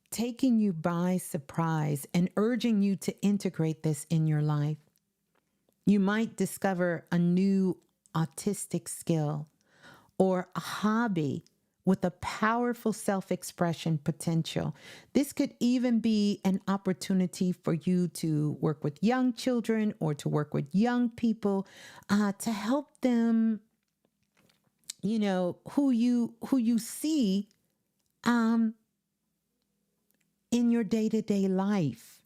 S1: taking you by surprise and urging you to integrate this in your life. You might discover a new artistic skill or a hobby with a powerful self-expression potential. This could even be an opportunity for you to work with young children or to work with young people to help them, you know, who you see in your day-to-day life.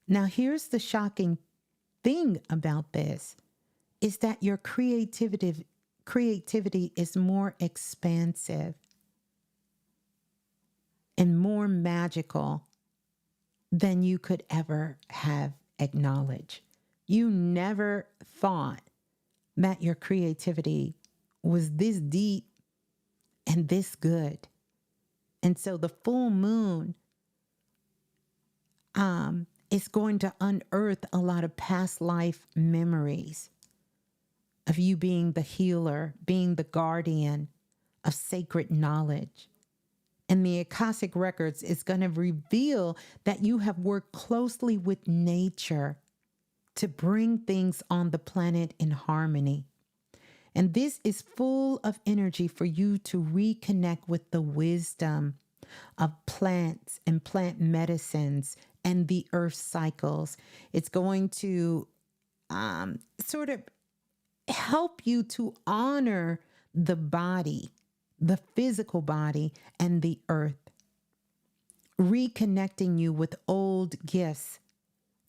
S1: Now, here's the shocking thing about this is that your creativity is more expansive and more magical than you could ever have acknowledged. You never thought that your creativity was this deep and this good. And so the full moon is going to unearth a lot of past life memories of you being the healer, being the guardian of sacred knowledge. And the Akashic Records is going to reveal that you have worked closely with nature to bring things on the planet in harmony. And this is full of energy for you to reconnect with the wisdom of plants and plant medicines and the earth cycles. It's going to sort of help you to honor the body, the physical body, and the earth, reconnecting you with old gifts.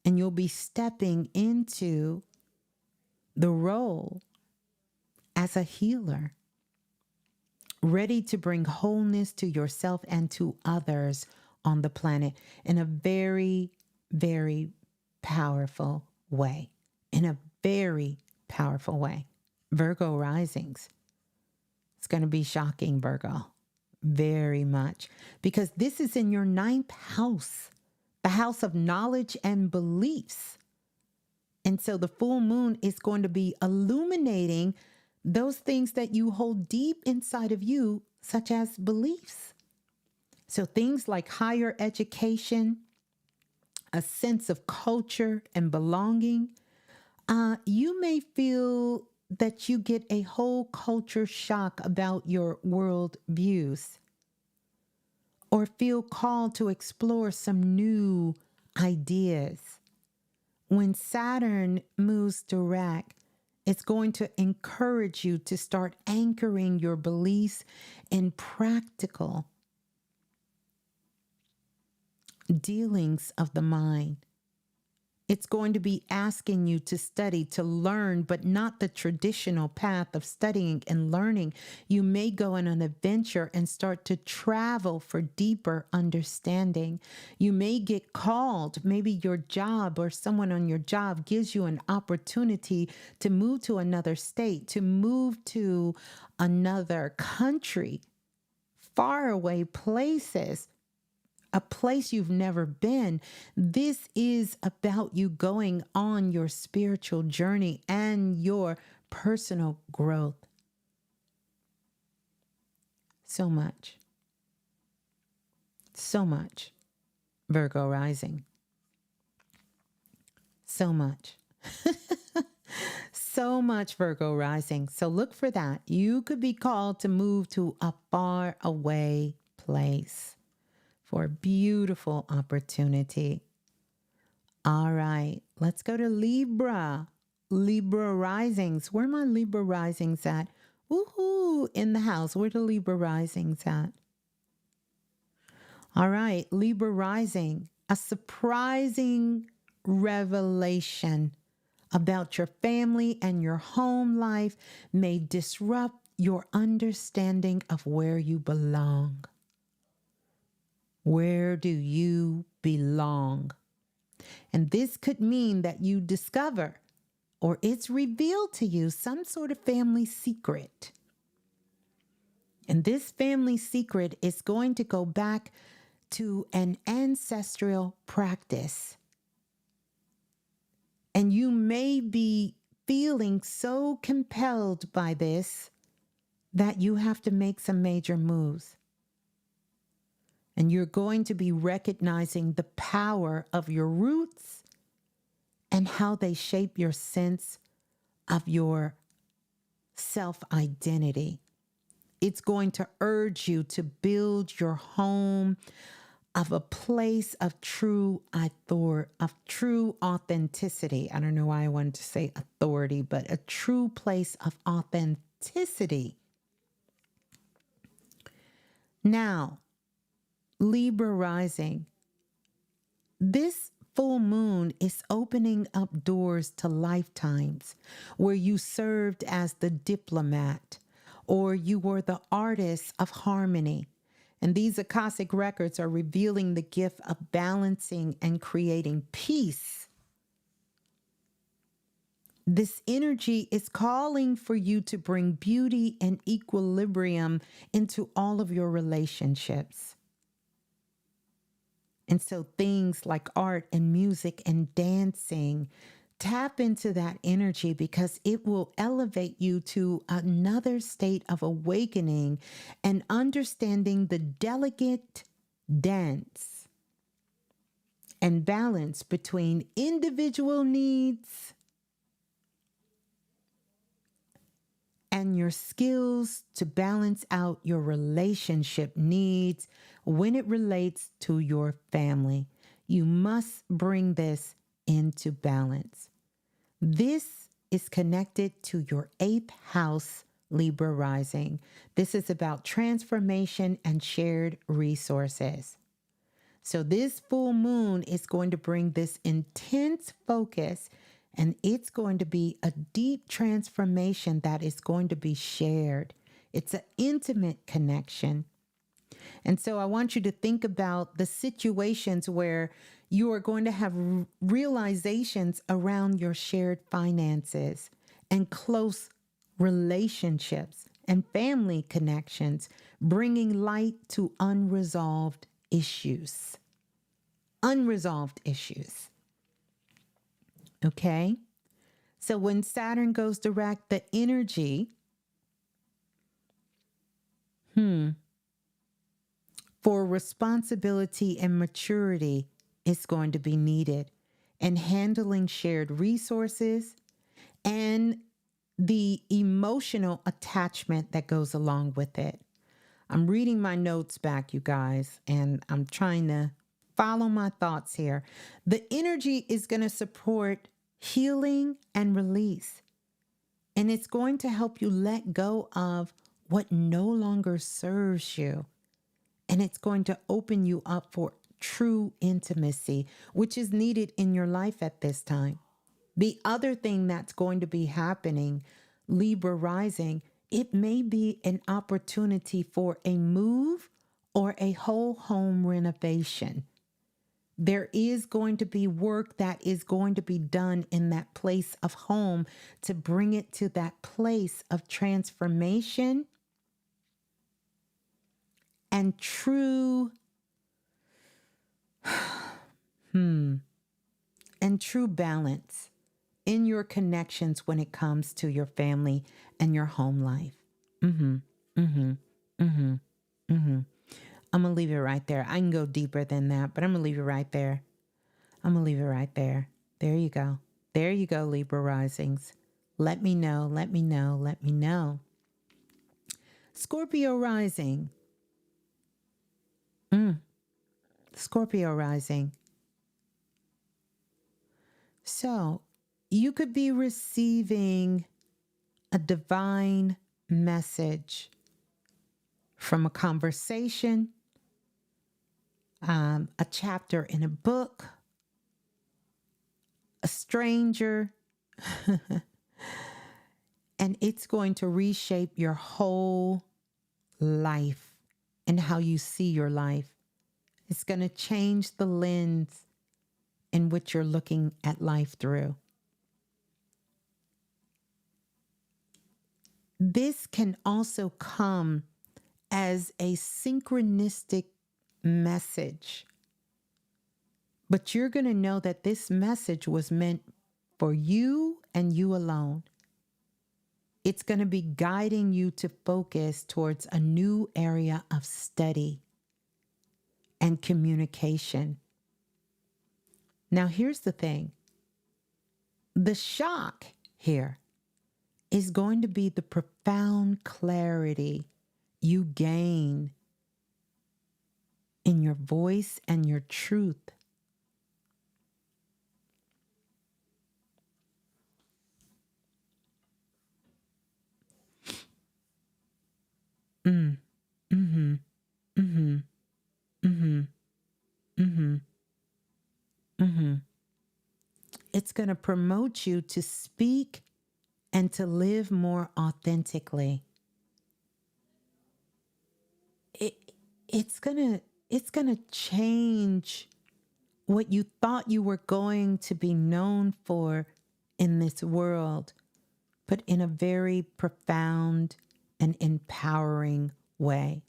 S1: And you'll be stepping into the role as a healer, ready to bring wholeness to yourself and to others on the planet in a very, very powerful way. In a very powerful way. Virgo risings. It's going to be shocking, Virgo. Very much. Because this is in your 9th house, the house of knowledge and beliefs. And so the full moon is going to be illuminating those things that you hold deep inside of you, such as beliefs. So things like higher education, a sense of culture and belonging. You may feel that you get a whole culture shock about your world views, or feel called to explore some new ideas. When Saturn moves direct, it's going to encourage you to start anchoring your beliefs in practical dealings of the mind. It's going to be asking you to study, to learn, but not the traditional path of studying and learning. You may go on an adventure and start to travel for deeper understanding. You may get called, maybe your job or someone on your job gives you an opportunity to move to another state, to move to another country, faraway places, a place you've never been. This is about you going on your spiritual journey and your personal growth. So much. So much. Virgo rising. So much. So much, Virgo rising. So look for that. You could be called to move to a far away place for a beautiful opportunity. All right, let's go to Libra. Libra risings. Where are my Libra risings at? Woohoo, in the house. Where the Libra risings at? All right, Libra rising. A surprising revelation about your family and your home life may disrupt your understanding of where you belong. Where do you belong? And this could mean that you discover or it's revealed to you some sort of family secret. And this family secret is going to go back to an ancestral practice. And you may be feeling so compelled by this that you have to make some major moves. And you're going to be recognizing the power of your roots and how they shape your sense of your self-identity. It's going to urge you to build your home of a place of true authenticity. I don't know why I wanted to say authority, but a true place of authenticity. Now, Libra rising. This full moon is opening up doors to lifetimes where you served as the diplomat or you were the artist of harmony. And these Akashic records are revealing the gift of balancing and creating peace This energy is calling for you to bring beauty and equilibrium into all of your relationships. And so things like art and music and dancing, tap into that energy because it will elevate you to another state of awakening and understanding the delicate dance and balance between individual needs and your skills to balance out your relationship needs when it relates to your family. You must bring this into balance. This is connected to your 8th house, Libra rising. This is about transformation and shared resources. So this full moon is going to bring this intense focus, and it's going to be a deep transformation that is going to be shared. It's an intimate connection. And so I want you to think about the situations where you are going to have realizations around your shared finances and close relationships and family connections, bringing light to unresolved issues. Unresolved issues. Okay? So when Saturn goes direct, the energy for responsibility and maturity is going to be needed, and handling shared resources and the emotional attachment that goes along with it. I'm reading my notes back, you guys, and I'm trying to follow my thoughts here. The energy is going to support healing and release, and it's going to help you let go of what no longer serves you. And it's going to open you up for true intimacy, which is needed in your life at this time. The other thing that's going to be happening, Libra rising, it may be an opportunity for a move or a whole home renovation. There is going to be work that is going to be done in that place of home to bring it to that place of transformation and true and true balance in your connections when it comes to your family and your home life. I'm going to leave it right there. I can go deeper than that, but I'm going to leave it right there. I'm going to leave it right there. There you go. There you go, Libra risings. Let me know, let me know, let me know. Scorpio rising. Scorpio rising. So you could be receiving a divine message from a conversation, a chapter in a book, a stranger, and it's going to reshape your whole life and how you see your life. It's going to change the lens in which you're looking at life through. This can also come as a synchronistic message, but you're going to know that this message was meant for you and you alone. It's going to be guiding you to focus towards a new area of study and communication. Now, here's the thing. The shock here is going to be the profound clarity you gain in your voice and your truth. It's going to promote you to speak and to live more authentically. It's going to change what you thought you were going to be known for in this world, but in a very profound and empowering way.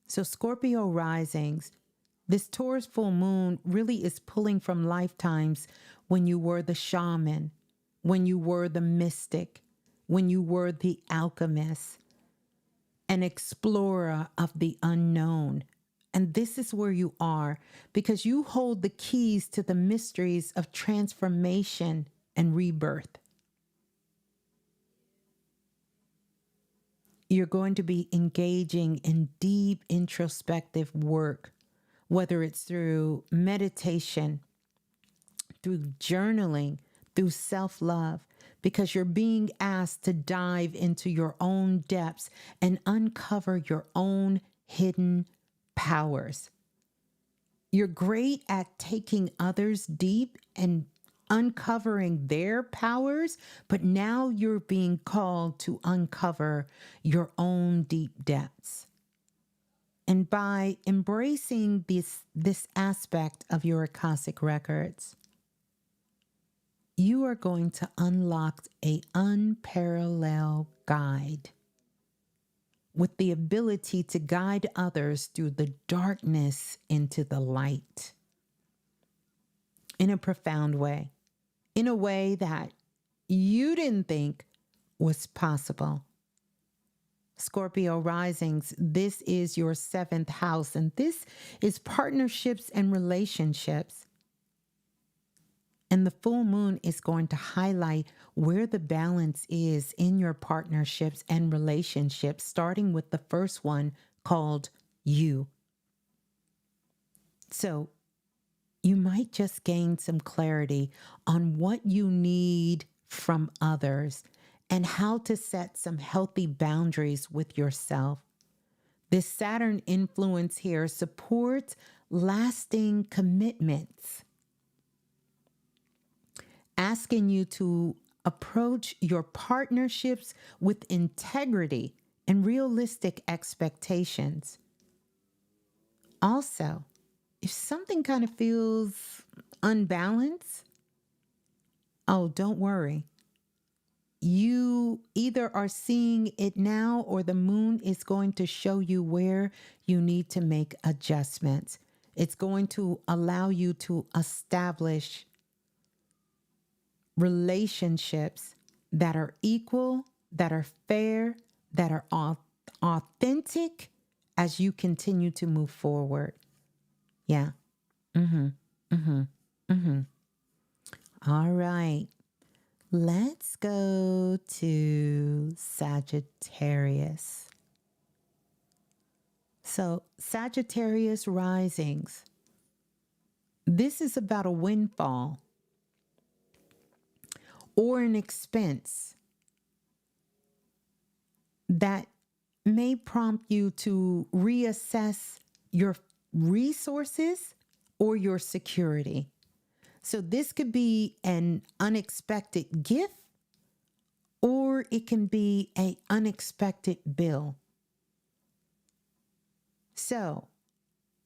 S1: So Scorpio risings, this Taurus full moon really is pulling from lifetimes when you were the shaman, when you were the mystic, when you were the alchemist, an explorer of the unknown. And this is where you are because you hold the keys to the mysteries of transformation and rebirth. You're going to be engaging in deep introspective work, whether it's through meditation, through journaling, through self-love, because you're being asked to dive into your own depths and uncover your own hidden powers. You're great at taking others deep and uncovering their powers, but now you're being called to uncover your own deep depths. And by embracing this aspect of your Akashic records, you are going to unlock an unparalleled guide with the ability to guide others through the darkness into the light in a profound way, in a way that you didn't think was possible. Scorpio risings, this is your 7th house, and this is partnerships and relationships. And the full moon is going to highlight where the balance is in your partnerships and relationships, starting with the first one called you. So you might just gain some clarity on what you need from others and how to set some healthy boundaries with yourself. This Saturn influence here supports lasting commitments, asking you to approach your partnerships with integrity and realistic expectations. Also, if something kind of feels unbalanced, oh, don't worry. You either are seeing it now or the moon is going to show you where you need to make adjustments. It's going to allow you to establish relationships that are equal, that are fair, that are authentic as you continue to move forward. Yeah. All right. Let's go to Sagittarius. So, Sagittarius risings. This is about a windfall or an expense that may prompt you to reassess your resources or your security. So this could be an unexpected gift or it can be an unexpected bill. So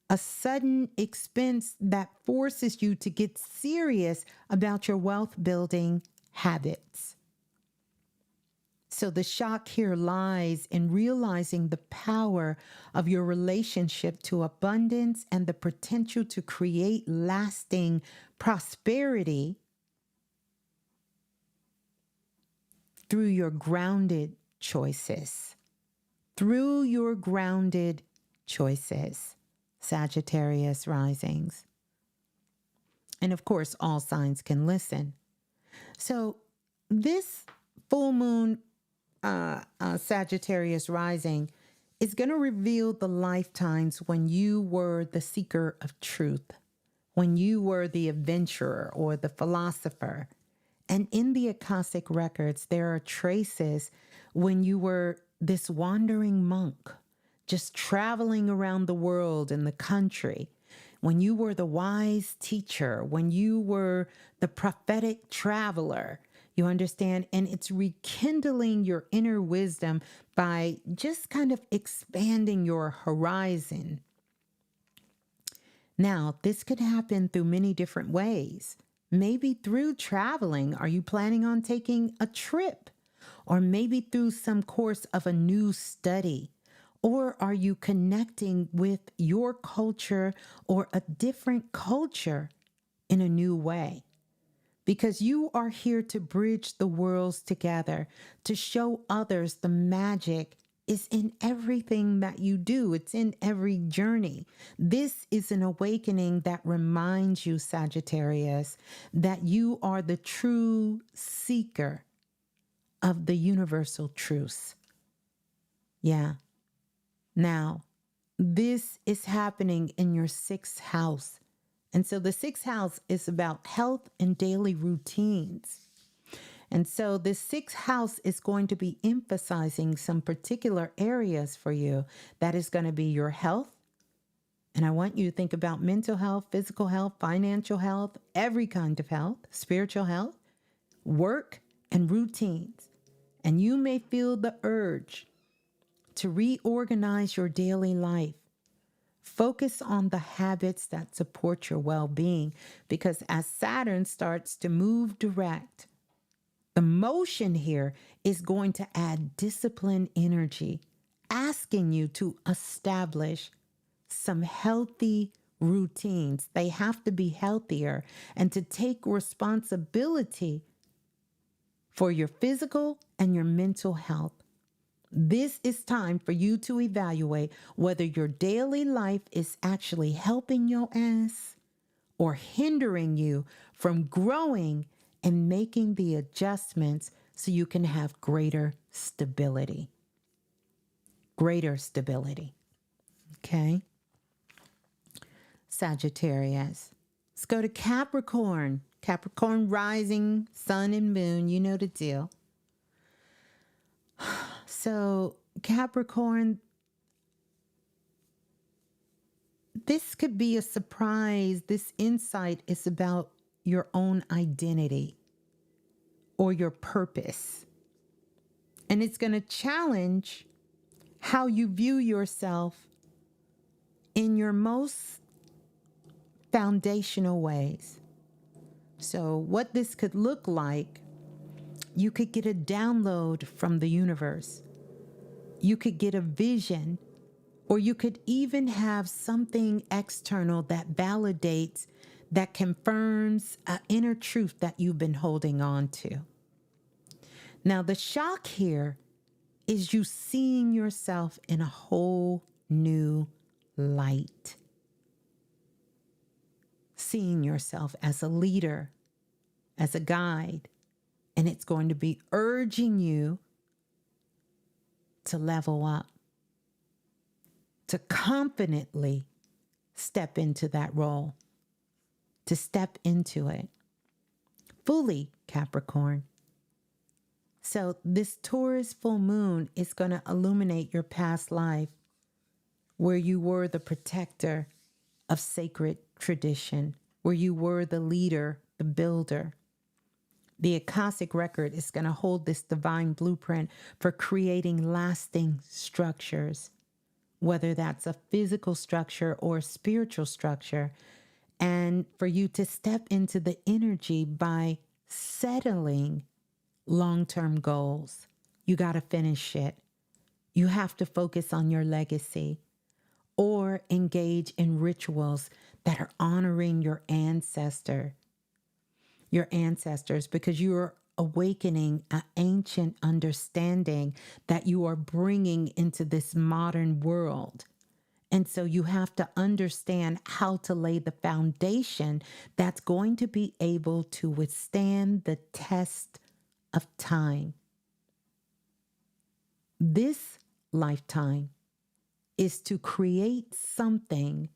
S1: a sudden expense that forces you to get serious about your wealth building habits. So the shock here lies in realizing the power of your relationship to abundance and the potential to create lasting prosperity through your grounded choices. Through your grounded choices, Sagittarius risings. And of course, all signs can listen. So this full moon Sagittarius rising is going to reveal the lifetimes when you were the seeker of truth, when you were the adventurer or the philosopher. And in the Akashic records, there are traces when you were this wandering monk, just traveling around the world and the country, when you were the wise teacher, when you were the prophetic traveler. You understand? And it's rekindling your inner wisdom by just kind of expanding your horizon. Now, this could happen through many different ways. Maybe through traveling. Are you planning on taking a trip? Or maybe through some course of a new study? Or are you connecting with your culture or a different culture in a new way? Because you are here to bridge the worlds together, to show others the magic is in everything that you do. It's in every journey. This is an awakening that reminds you, Sagittarius, that you are the true seeker of the universal truths. Yeah. Now, this is happening in your sixth house. And so the sixth house is about health and daily routines. And so this sixth house is going to be emphasizing some particular areas for you. That is going to be your health. And I want you to think about mental health, physical health, financial health, every kind of health, spiritual health, work, and routines. And you may feel the urge to reorganize your daily life. Focus on the habits that support your well-being, because as Saturn starts to move direct, the motion here is going to add discipline energy, asking you to establish some healthy routines. They have to be healthier, and to take responsibility for your physical and your mental health. This is time for you to evaluate whether your daily life is actually helping your ass or hindering you from growing and making the adjustments so you can have greater stability. Greater stability. Okay? Sagittarius. Let's go to Capricorn. Capricorn rising, sun and moon. You know the deal. So, Capricorn, this could be a surprise. This insight is about your own identity or your purpose. And it's going to challenge how you view yourself in your most foundational ways. So, what this could look like, you could get a download from the universe. You could get a vision, or you could even have something external that validates, that confirms an inner truth that you've been holding on to. Now, the shock here is you seeing yourself in a whole new light. Seeing yourself as a leader, as a guide, and it's going to be urging you to level up, to confidently step into that role, to step into it fully, Capricorn. So this Taurus full moon is going to illuminate your past life, where you were the protector of sacred tradition, where you were the leader, the builder. The Akashic record is going to hold this divine blueprint for creating lasting structures, whether that's a physical structure or a spiritual structure, and for you to step into the energy by settling long-term goals. You got to finish it. You have to focus on your legacy or engage in rituals that are honoring your ancestors, because you are awakening an ancient understanding that you are bringing into this modern world. And so you have to understand how to lay the foundation that's going to be able to withstand the test of time. This lifetime is to create something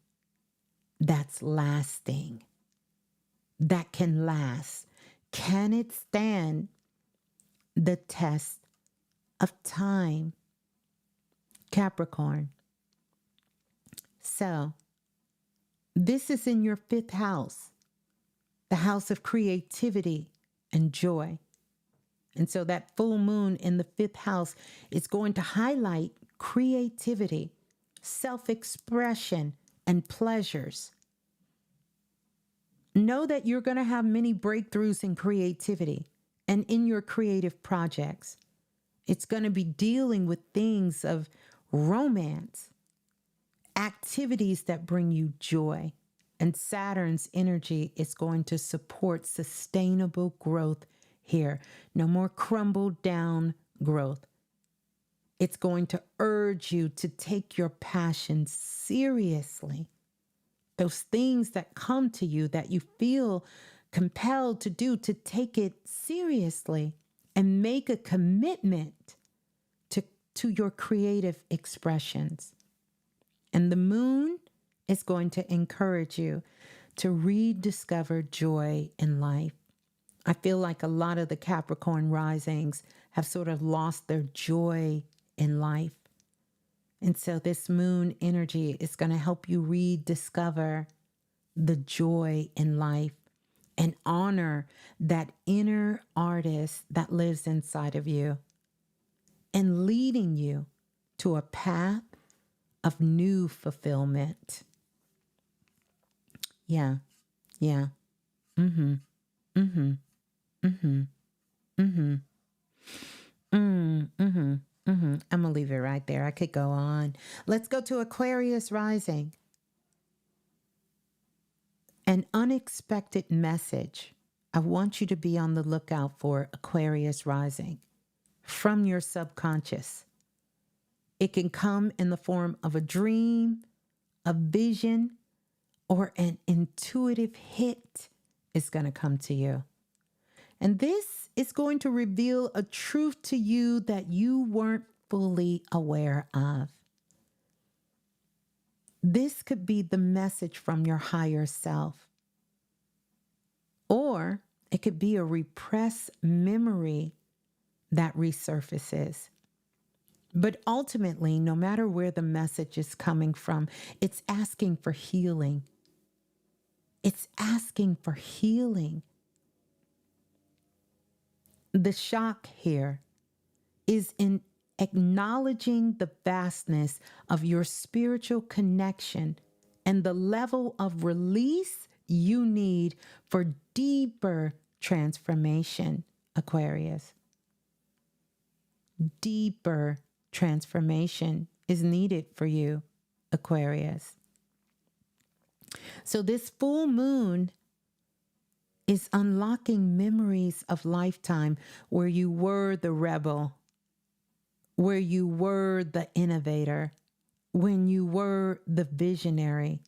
S1: that's lasting, that can last. Can it stand the test of time, Capricorn? So, this is in your fifth house, the house of creativity and joy. And so that full moon in the fifth house is going to highlight creativity, self-expression, and pleasures. Know that you're going to have many breakthroughs in creativity and in your creative projects. It's going to be dealing with things of romance, activities that bring you joy. And Saturn's energy is going to support sustainable growth here. No more crumbled down growth. It's going to urge you to take your passion seriously. Those things that come to you that you feel compelled to do, to take it seriously and make a commitment to your creative expressions. And the moon is going to encourage you to rediscover joy in life. I feel like a lot of the Capricorn risings have sort of lost their joy in life. And so this moon energy is going to help you rediscover the joy in life and honor that inner artist that lives inside of you and leading you to a path of new fulfillment. Yeah, yeah. Mm-hmm. Mm-hmm. Mm-hmm. Mm-hmm. Mm-hmm. Mm-hmm. I'm gonna leave it right there. I could go on. Let's go to Aquarius rising. An unexpected message. I want you to be on the lookout for Aquarius rising from your subconscious. It can come in the form of a dream, a vision, or an intuitive hit is going to come to you. And this is going to reveal a truth to you that you weren't fully aware of. This could be the message from your higher self, or it could be a repressed memory that resurfaces. But ultimately, no matter where the message is coming from, it's asking for healing. It's asking for healing. The shock here is in acknowledging the vastness of your spiritual connection and the level of release you need for deeper transformation, Aquarius. Deeper transformation is needed for you, Aquarius. So this full moon is unlocking memories of lifetime where you were the rebel, where you were the innovator, when you were the visionary.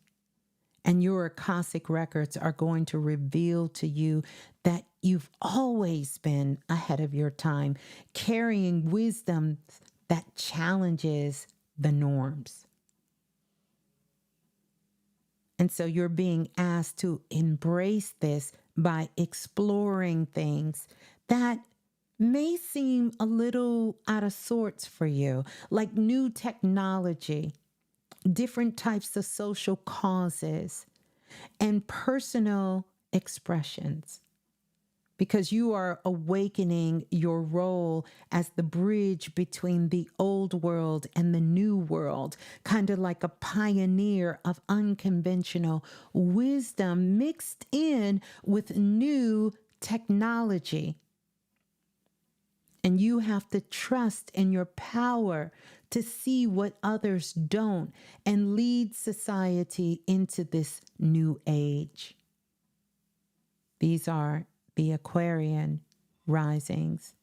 S1: And your Akashic records are going to reveal to you that you've always been ahead of your time, carrying wisdom that challenges the norms. And so you're being asked to embrace this by exploring things that may seem a little out of sorts for you, like new technology, different types of social causes, and personal expressions, because you are awakening your role as the bridge between the old world and the new world, kind of like a pioneer of unconventional wisdom mixed in with new technology. And you have to trust in your power to see what others don't and lead society into this new age. These are the Aquarian risings.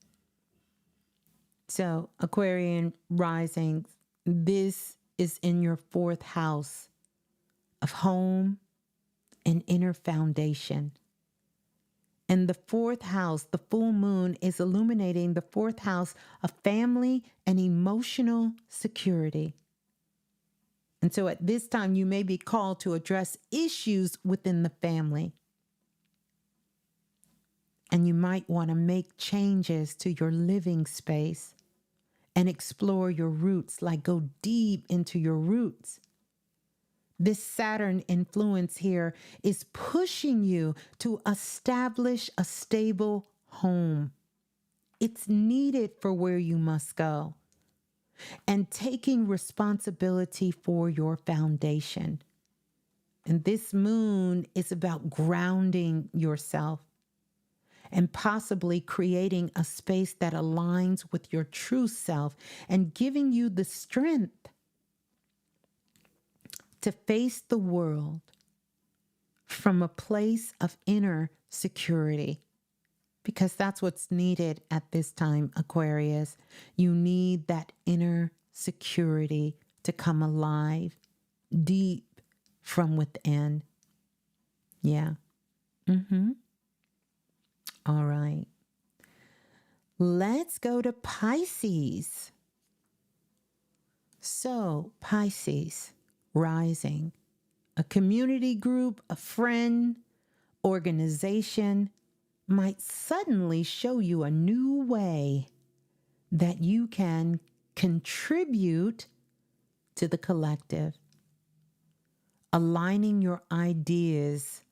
S1: So, Aquarian risings, this is in your fourth house of home and inner foundation. And the fourth house, the full moon, is illuminating the fourth house of family and emotional security. And so at this time, you may be called to address issues within the family. And you might want to make changes to your living space and explore your roots, like go deep into your roots. This Saturn influence here is pushing you to establish a stable home. It's needed for where you must go. And taking responsibility for your foundation. And this moon is about grounding yourself and possibly creating a space that aligns with your true self and giving you the strength to face the world from a place of inner security. Because that's what's needed at this time, Aquarius. You need that inner security to come alive deep from within. Yeah. All right. Let's go to Pisces. So, Pisces, rising, a community group, a friend, organization might suddenly show you a new way that you can contribute to the collective, aligning your ideas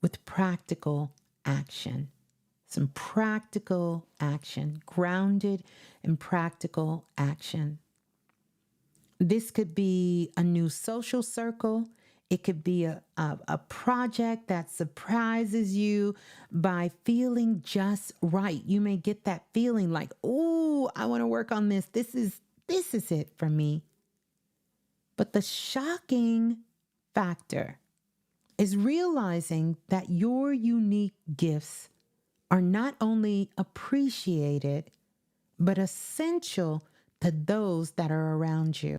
S1: with practical action. Some practical action, grounded in practical action. This could be a new social circle. It could be a project that surprises you by feeling just right. You may get that feeling like, oh, I want to work on this. This is it for me. But the shocking factor is realizing that your unique gifts are not only appreciated, but essential to those that are around you.